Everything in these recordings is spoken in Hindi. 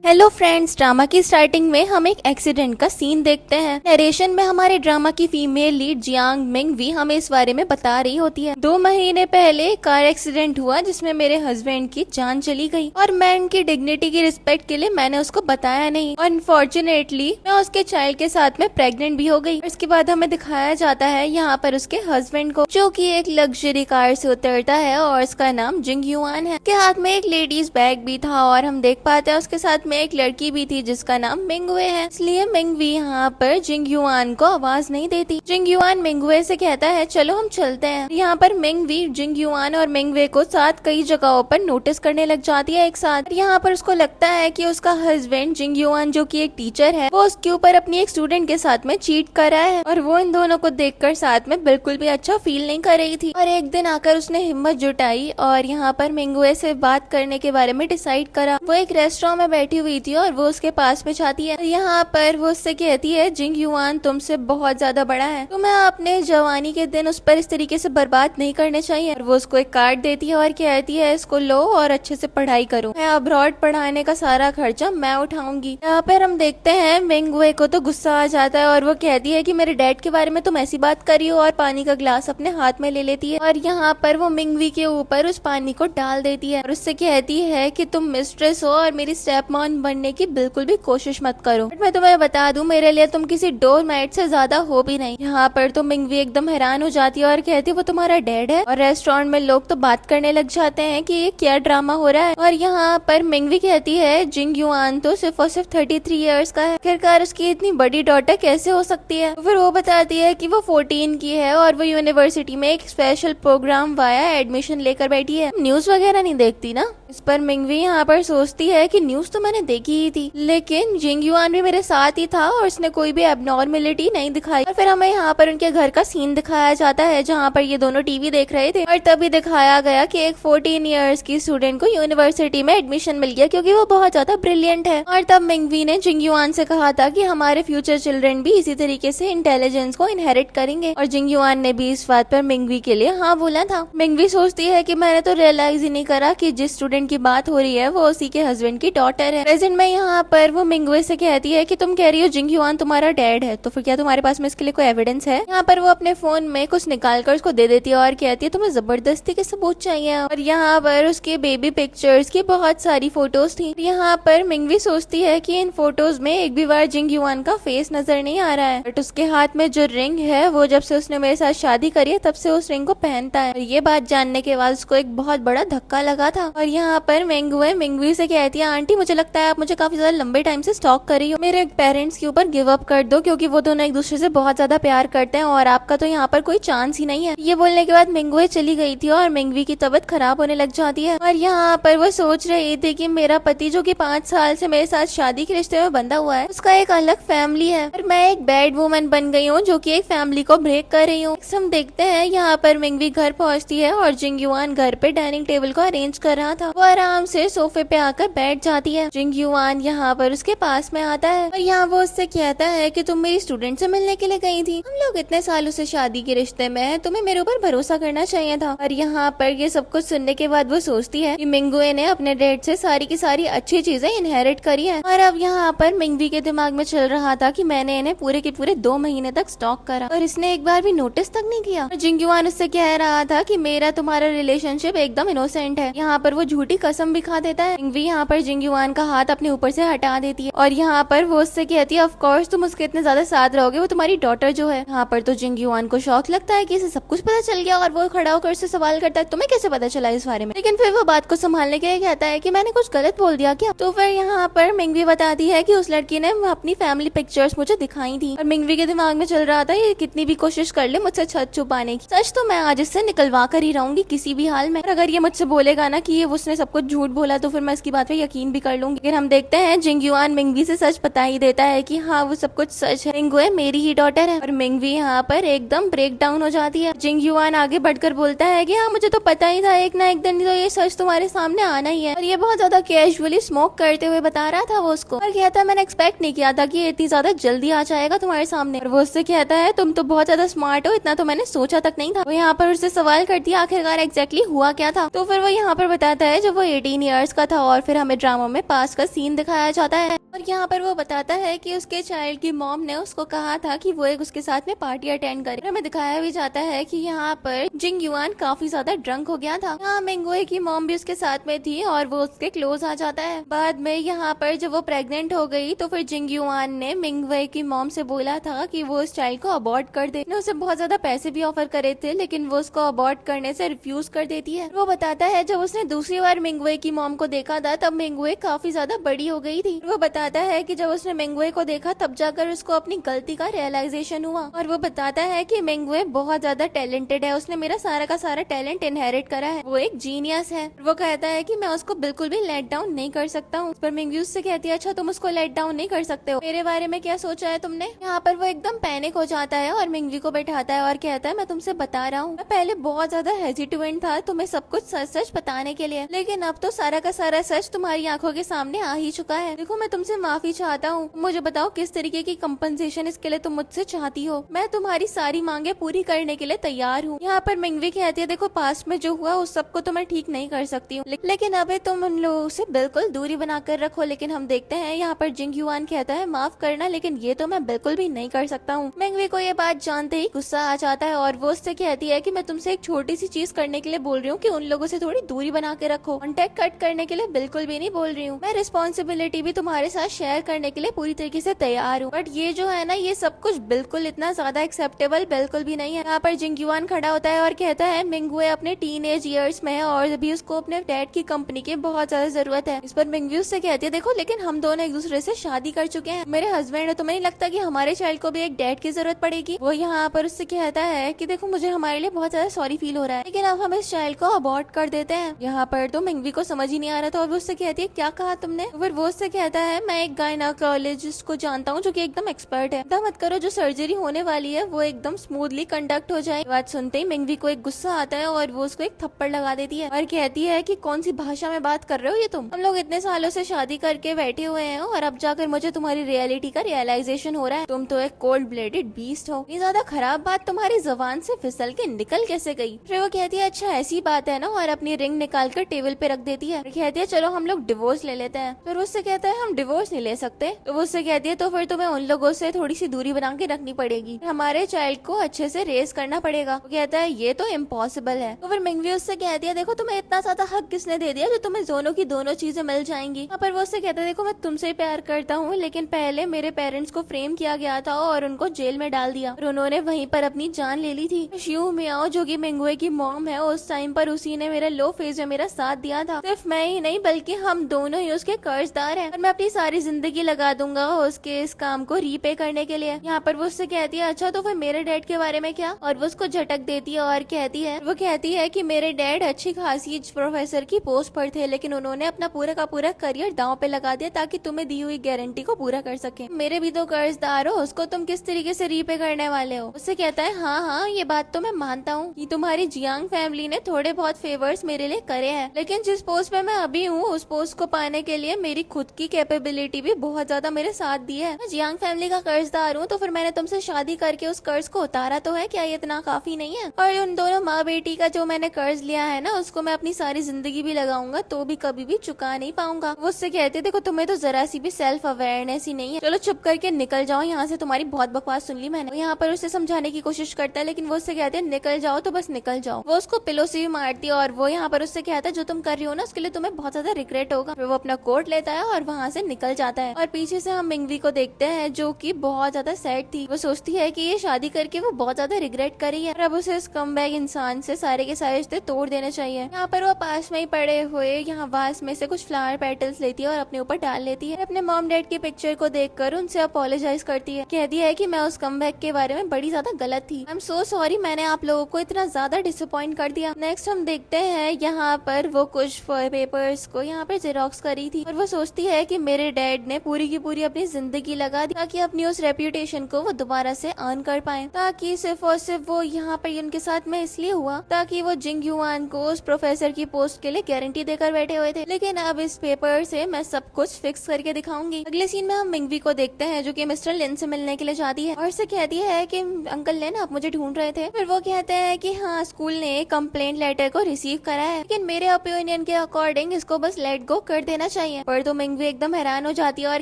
हेलो फ्रेंड्स, ड्रामा की स्टार्टिंग में हम एक एक्सीडेंट का सीन देखते हैं। नरेशन में हमारे ड्रामा की female lead Jiang Ming Wei हमें इस बारे में बता रही होती है। 2 महीने पहले कार एक्सीडेंट हुआ जिसमें मेरे हस्बैंड की जान चली गई और मैं उनकी डिग्निटी की रिस्पेक्ट के लिए मैंने उसको बताया नहीं और अनफॉर्चुनेटली मैं उसके चाइल्ड के साथ में प्रेग्नेंट भी हो गई। इसके बाद हमें दिखाया जाता है यहाँ पर उसके हस्बैंड को, जो कि एक लग्जरी कार से उतरता है और उसका नाम जिंग युआन है। उसके हाथ में एक लेडीज बैग भी था और हम देख पाते हैं उसके साथ में एक लड़की भी थी जिसका नाम मिंगवे है। इसलिए मिंगवी यहाँ पर जिंग युआन को आवाज नहीं देती। जिंग युआन मिंगवे से कहता है चलो हम चलते हैं। यहाँ पर मिंगवी जिंग युआन और मिंगवे को साथ कई जगहों पर नोटिस करने लग जाती है एक साथ। यहाँ पर उसको लगता है कि उसका हस्बैंड जिंग युआन, जो कि एक टीचर है, वो उसके ऊपर अपनी एक स्टूडेंट के साथ में चीट कर रहा है और वो इन दोनों को देखकर साथ में बिल्कुल भी अच्छा फील नहीं कर रही थी। और एक दिन आकर उसने हिम्मत जुटाई और यहाँ पर मिंगवे से बात करने के बारे में डिसाइड करा। वो एक रेस्टोरेंट में बैठी हुई थी और वो उसके पास में जाती है। यहाँ पर वो उससे कहती है जिंग युआन तुमसे बहुत ज्यादा बड़ा है, तुम्हें अपने जवानी के दिन उस पर इस तरीके से बर्बाद नहीं करने चाहिए। और वो उसको एक कार्ड देती है और कहती है इसको लो और अच्छे से पढ़ाई करो, मैं अब्रॉड पढ़ाने का सारा खर्चा मैं उठाऊंगी। यहाँ पर हम देखते हैं मिंगवे को तो गुस्सा आ जाता है और वो कहती है कि मेरे डैड के बारे में तुम ऐसी बात करी हो और पानी का ग्लास अपने हाथ में ले लेती है और यहाँ पर वो मिंगवी के ऊपर उस पानी को डाल देती है और उससे कहती है कि तुम मिस्ट्रेस हो और मेरी स्टेप मॉम बनने की बिल्कुल भी कोशिश मत करो। बट मैं तुम्हें बता दूं मेरे लिए तुम किसी डोर मैट से ज्यादा हो भी नहीं। यहाँ पर तो मिंगवी एकदम हैरान हो जाती है और कहती है वो तुम्हारा डैड है। और रेस्टोरेंट में लोग तो बात करने लग जाते हैं कि ये क्या ड्रामा हो रहा है। और यहाँ पर मिंगवी कहती है जिंग युआन तो सिर्फ और सिर्फ 33 इयर्स का है, आखिरकार उसकी इतनी बड़ी डॉटर कैसे हो सकती है। तो फिर वो बताती है कि वो 14 की है और वो यूनिवर्सिटी में एक स्पेशल प्रोग्राम वाया एडमिशन लेकर बैठी है। न्यूज वगैरह नहीं देखती ना। इस पर मिंगवी यहाँ पर सोचती है कि न्यूज तो मैंने देखी ही थी, लेकिन जिंग युआन भी मेरे साथ ही था और उसने कोई भी एबनॉर्मेलिटी नहीं दिखाई। और फिर हमें यहाँ पर उनके घर का सीन दिखाया जाता है जहाँ पर ये दोनों टीवी देख रहे थे और तभी दिखाया गया कि एक 14 इयर्स की स्टूडेंट को यूनिवर्सिटी में एडमिशन मिल गया क्योंकि वो बहुत ज्यादा ब्रिलियंट है। और तब मिंगवी ने जिंग युआन से कहा था कि हमारे फ्यूचर चिल्ड्रन भी इसी तरीके से इंटेलिजेंस को इनहेरिट करेंगे और जिंग युआन ने भी इस बात पर मिंगवी के लिए हाँ बोला था। मिंगवी सोचती है कि मैंने तो रियलाइज ही नहीं करा कि जिस स्टूडेंट की बात हो रही है वो उसी के हस्बैंड की डॉटर है। प्रेजेंट में यहाँ पर वो मिंगवे से कहती है कि तुम कह रही हो जिंग युआन तुम्हारा डैड है, तो फिर क्या तुम्हारे पास में इसके लिए कोई एविडेंस है। यहाँ पर वो अपने फोन में कुछ निकाल कर उसको दे देती है और कहती है तुम्हें जबरदस्ती के सबूत चाहिए। और यहाँ पर उसके बेबी पिक्चर्स की बहुत सारी फोटोज थी। यहाँ पर मिंगवी सोचती है कि इन फोटोज में एक भी बार जिंग युआन का फेस नजर नहीं आ रहा है, बट उसके हाथ में जो रिंग है वो जब से उसने मेरे साथ शादी करी है तब से उस रिंग को पहनता है। और ये बात जानने के बाद उसको एक बहुत बड़ा धक्का लगा था। और यहाँ पर मिंगवी से कहती है आंटी मुझे लगता है आप मुझे काफी ज्यादा लंबे टाइम से स्टॉक कर रही हो, मेरे पेरेंट्स के ऊपर गिव अप कर दो क्योंकि वो दोनों एक दूसरे से बहुत ज्यादा प्यार करते हैं और आपका तो यहाँ पर कोई चांस ही नहीं है। ये बोलने के बाद मिंगवे चली गई थी और मिंगवी की तबीयत खराब होने लग जाती है। और यहाँ पर वो सोच रही थी कि मेरा पति जो कि 5 साल से मेरे साथ शादी के रिश्ते में बंधा हुआ है उसका एक अलग फैमिली है और मैं एक बैड वुमन बन गई हूँ जो कि एक फैमिली को ब्रेक कर रही हूँ। हम देखते हैं यहाँ पर मिंगवी घर पहुँचती है और जिंग युआन घर पे डाइनिंग टेबल को अरेंज कर रहा था। वो आराम से सोफे पे आकर बैठ जाती है। जिंग युआन यहाँ पर उसके पास में आता है और यहाँ वो उससे कहता है कि तुम मेरी स्टूडेंट से मिलने के लिए गई थी, हम लोग इतने सालों से शादी के रिश्ते में हैं, तुम्हें मेरे ऊपर भरोसा करना चाहिए था। और यहाँ पर ये सब कुछ सुनने के बाद वो सोचती है कि मिंगवे ने अपने डैड से सारी की सारी अच्छी चीजें इनहेरिट करी है। और अब यहाँ पर मिंगवी के दिमाग में चल रहा था कि मैंने इन्हें पूरे के पूरे 2 महीने तक स्टॉक करा और इसने एक बार भी नोटिस तक नहीं किया। और जिंग युआन उससे कह रहा था कि मेरा तुम्हारा रिलेशनशिप एकदम इनोसेंट है। यहाँ पर वो झूठी कसम भी खा देता है। मिंगवी यहाँ पर जिंग युआन का हाथ अपने ऊपर से हटा देती है और यहाँ पर वो उससे कहती है ऑफ कोर्स तुम उसके इतने ज्यादा साथ रहोगे, वो तुम्हारी डॉटर जो है। यहाँ पर तो जिंग युआन को शौक लगता है कि इसे सब कुछ पता चल गया और वो खड़ा होकर उससे सवाल करता है तुम्हें कैसे पता चला इस बारे में। लेकिन फिर वो बात को संभालने के लिए कहता है कि मैंने कुछ गलत बोल दिया क्या। तो फिर यहाँ पर मिंगवी बताती है कि उस लड़की ने अपनी फैमिली पिक्चर्स मुझे दिखाई थी और मिंगवी के दिमाग में चल रहा था ये कितनी भी कोशिश कर ले मुझसे सच छुपाने की, सच तो मैं आज इससे निकलवा कर ही रहूंगी किसी भी हाल में। और अगर ये मुझसे बोलेगा ना कि ये उसने सब कुछ झूठ बोला तो फिर मैं इसकी बात पे यकीन भी कर लूंगी। लेकिन हम देखते हैं जिंग युआन मिंगवी से सच बता ही देता है कि हाँ वो सब कुछ सच है, मिंगवे मेरी ही डॉटर है। और मिंगवी यहाँ पर एकदम ब्रेक डाउन हो जाती है। जिंग युआन आगे बढ़कर बोलता है कि हाँ मुझे तो पता ही था एक ना एक दिन तो ये सच तुम्हारे सामने आना ही है। और ये बहुत ज्यादा कैजुअली स्मोक करते हुए बता रहा था वो उसको और कहता मैंने एक्सपेक्ट नहीं किया था कि इतनी ज्यादा जल्दी आ जाएगा तुम्हारे सामने। और वो उससे कहता है तुम तो बहुत ज्यादा स्मार्ट हो, इतना तो मैंने सोचा तक नहीं था। वो यहाँ पर उससे सवाल करती है आखिरकार एग्जैक्टली हुआ क्या था। तो फिर वो यहाँ पर बताता है जब वो 18 इयर्स का था और फिर हमें ड्रामा में पास का सीन दिखाया जाता है और यहाँ पर वो बताता है कि उसके चाइल्ड की मॉम ने उसको कहा था कि वो एक उसके साथ में पार्टी अटेंड करे। हमें दिखाया भी जाता है कि यहाँ पर जिंग युआन काफी ज्यादा ड्रंक हो गया था। यहाँ मिंगवे की मॉम भी उसके साथ में थी और वो उसके क्लोज आ जाता है। बाद में यहाँ पर जब वो प्रेग्नेंट हो गई तो फिर जिंग युआन ने मिंगवे की मॉम से बोला था कि वो उस चाइल्ड को अबॉर्ट कर दे। उसे बहुत ज्यादा पैसे भी ऑफर करे थे लेकिन वो उसको अबॉर्ट करने से रिफ्यूज कर देती है। वो बताता है जब उसने दूसरी बार मिंगवे की मॉम को देखा था तब मिंगवे काफी ज्यादा बड़ी हो गई थी। वो बताता है कि जब उसने मिंगवे को देखा तब जाकर उसको अपनी गलती का रियलाइजेशन हुआ और वो बताता है कि मिंगवे बहुत ज्यादा टैलेंटेड है, उसने मेरा सारा का सारा टैलेंट इनहेरिट करा है, वो एक जीनियस है। वो कहता है कि मैं उसको बिल्कुल भी लेट डाउन नहीं कर सकता हूँ। पर मिंगवी उससे कहती है अच्छा तुम उसको लेट डाउन नहीं कर सकते हो, मेरे बारे में क्या सोचा है तुमने। यहाँ पर वो एकदम पैनिक हो जाता है और मिंगवी को बैठाता है और कहता है मैं तुमसे बता रहा हूँ, मैं पहले बहुत ज्यादा हेजिटेंट था तुम्हें सब कुछ सच सच बताने के लिए, लेकिन अब तो सारा का सारा सच तुम्हारी आंखों के सामने आ ही चुका है। देखो मैं तुमसे माफी चाहता हूँ, मुझे बताओ किस तरीके की कंपनसेशन इसके लिए तुम मुझसे चाहती हो, मैं तुम्हारी सारी मांगे पूरी करने के लिए तैयार हूँ। यहाँ पर मिंगवी कहती है देखो पास्ट में जो हुआ उस सबको तो मैं ठीक नहीं कर सकती हूँ, लेकिन अभी तुम उन लोगों से बिल्कुल दूरी बनाकर रखो। लेकिन हम देखते हैं यहाँ पर जिंग युआन कहता है माफ करना लेकिन ये तो मैं बिल्कुल भी नहीं कर सकता हूँ। मिंगवी को ये बात जानते ही गुस्सा आ जाता है और वो उससे कहती है कि मैं तुमसे एक छोटी सी चीज करने के लिए बोल रही हूँ कि उन लोगों से थोड़ी दूरी बना के रखो, कॉन्टेक्ट कट करने के लिए बिल्कुल भी नहीं बोल रही हूँ, मैं रिस्पॉन्सिबिलिटी भी तुम्हारे साथ शेयर करने के लिए पूरी तरीके से तैयार हूँ, बट ये जो है ना ये सब कुछ बिल्कुल इतना ज्यादा एक्सेप्टेबल बिल्कुल भी नहीं है। यहाँ पर जिंग युआन खड़ा होता है और कहता है मिंगवे अपने टीनेज ईयर्स में है और अभी उसको अपने डैड की कंपनी की बहुत ज्यादा जरूरत है। इस पर मिंगवी उससे कहती है देखो लेकिन हम दोनों एक दूसरे से शादी कर चुके हैं, मेरे हस्बैंड है, तुम्हें नहीं लगता कि हमारे चाइल्ड को भी एक डैड की जरूरत पड़ेगी। वो यहाँ पर उससे कहता है कि देखो मुझे हमारे लिए बहुत ज्यादा सॉरी फील हो रहा है लेकिन अब हम इस चाइल्ड को अबॉर्ट कर देते हैं। यहाँ पर तो मिंगवी को समझ ही नहीं आ रहा था और वो उससे कहती है क्या कहा तुमने। फिर वो उससे कहता है मैं एक गायनेकोलॉजिस्ट को जानता हूँ जो कि एकदम एक्सपर्ट है, मत करो, जो सर्जरी होने वाली है वो एकदम स्मूथली कंडक्ट हो जाए। बात सुनते ही मिंगवी को एक गुस्सा आता है और वो उसको एक थप्पड़ लगा देती है और कहती है कि कौन सी भाषा में बात कर रहे हो ये तुम, हम लोग इतने सालों से शादी करके बैठे हुए हैं और अब जाकर मुझे तुम्हारी रियलिटी का रियलाइजेशन हो रहा है, तुम तो एक कोल्ड ब्लडेड बीस्ट हो, ये ज्यादा खराब बात तुम्हारी जबान से फिसल के निकल कैसे गई। फिर वो कहती है अच्छा ऐसी बात है ना और अपनी रिंग निकाल कर टेबल पे रख देती है। कहती है चलो हम लोग डिवोर्स ले लेते हैं। फिर उससे कहता है हम डिवोर्स नहीं ले सकते। तो वो उससे कहती है तो फिर तुम्हें उन लोगों से थोड़ी सी दूरी बना के रखनी पड़ेगी, हमारे चाइल्ड को अच्छे से रेस करना पड़ेगा। वो कहता है ये तो इम्पॉसिबल है। तो फिर मिंगवी उससे कहती है देखो तुम्हें इतना ज्यादा हक किसने दे दिया जो तुम्हें दोनों की दोनों चीजें मिल जाएंगी। पर वो उससे कहता है देखो मैं तुमसे प्यार करता हूँ लेकिन पहले मेरे पेरेंट्स को फ्रेम किया गया था और उनको जेल में डाल दिया और उन्होंने वहीं पर अपनी जान ले ली थी। शिव मियाओ जो कि मिंगवे की मॉम है उस टाइम पर उसी ने मेरे लो फेज में मेरा साथ दिया था, सिर्फ मैं ही नहीं बल्कि हम दोनों ही उसके कर्जदार हैं और मैं अपनी सारी जिंदगी लगा दूंगा उसके इस काम को रीपे करने के लिए। यहाँ पर वो उससे कहती है अच्छा तो फिर मेरे डैड के बारे में क्या, और वो उसको झटक देती है और कहती है कि मेरे डैड अच्छी खासी प्रोफेसर की पोस्ट पर थे लेकिन उन्होंने अपना पूरा का पूरा करियर दांव पे लगा दिया ताकि तुम्हें दी हुई गारंटी को पूरा कर सके। मेरे भी तो कर्जदार हो, उसको तुम किस तरीके से रीपे करने वाले हो। उससे कहता है हाँ ये बात तो मैं मानता हूँ कि तुम्हारी जियांग फैमिली ने थोड़े बहुत फेवर्स मेरे लिए करे हैं लेकिन जिस पोस्ट पे मैं अभी हूँ उस पोस्ट को पाने के लिए मेरी खुद की कैपेबिलिटी भी बहुत ज्यादा मेरे साथ दी है। मैं जियांग फैमिली का कर्जदार हूँ तो फिर मैंने तुमसे शादी करके उस कर्ज को उतारा तो है, क्या ये इतना काफी नहीं है। और उन दोनों माँ बेटी का जो मैंने कर्ज लिया है ना उसको मैं अपनी सारी जिंदगी भी लगाऊंगा तो भी कभी भी चुका नहीं पाऊंगा। वो उससे कहते देखो तुम्हें तो जरा सी भी सेल्फ अवेयरनेस ही नहीं है, चलो चुप करके निकल जाओ यहाँ से, तुम्हारी बहुत बकवास सुन ली मैंने। यहाँ पर उसे समझाने की कोशिश करता है लेकिन वो उससे कहते हैं निकल जाओ तो बस निकल जाओ। वो उसको पिलो से भी मारती है और वो यहाँ पर उससे कहता है जो तुम कर रही हो ना उसके लिए तुम्हें बहुत ज्यादा रिग्रेट होगा। फिर वो अपना कोट लेता है और वहाँ से निकल जाता है और पीछे से हम मिंगवी को देखते हैं जो कि बहुत ज्यादा सैड थी। वो सोचती है कि ये शादी करके वो बहुत ज्यादा रिग्रेट करी है और अब उसे इस कमबैक इंसान से सारे के सारे रिश्ते तोड़ देने चाहिए। यहाँ पर वो पास में ही पड़े हुए यहाँ वास में से कुछ फ्लावर पेटल्स लेती है और अपने ऊपर डाल लेती है। अपने मॉम डैड की पिक्चर को देखकर उनसे अपोलोजाइज करती है, कहती है कि मैं उस कमबैक के बारे में बड़ी ज्यादा गलत थी, आई एम सो सॉरी, मैंने आप लोगों को इतना ज्यादा डिसअपॉइंट कर दिया। नेक्स्ट हम देखते हैं यहाँ पर वो कुछ पेपर्स को यहाँ पर जेरोक्स करी थी और वो सोचती है कि मेरे डैड ने पूरी की पूरी अपनी जिंदगी लगा दी ताकि अपनी उस रेप्यूटेशन को वो दोबारा से अर्न कर पाए, ताकि सिर्फ और सिर्फ वो यहाँ पर उनके साथ में इसलिए हुआ ताकि वो जिंग युआन को उस प्रोफेसर की पोस्ट के लिए गारंटी देकर बैठे हुए थे। लेकिन अब इस पेपर से मैं सब कुछ फिक्स करके दिखाऊंगी। अगले सीन में हम मिंगवी को देखते हैं जो कि मिस्टर लिन से मिलने के लिए जाती है और उससे कहती है कि अंकल लिन आप मुझे ढूंढ रहे थे। फिर वो कहते हैं कि हाँ, स्कूल ने कंप्लेंट लेटर को रिसीव करा है, लेकिन मेरे ओपिनियन के अकॉर्डिंग इसको बस लेट गो कर देना चाहिए। पर तो मिंगवी एकदम हैरान हो जाती है और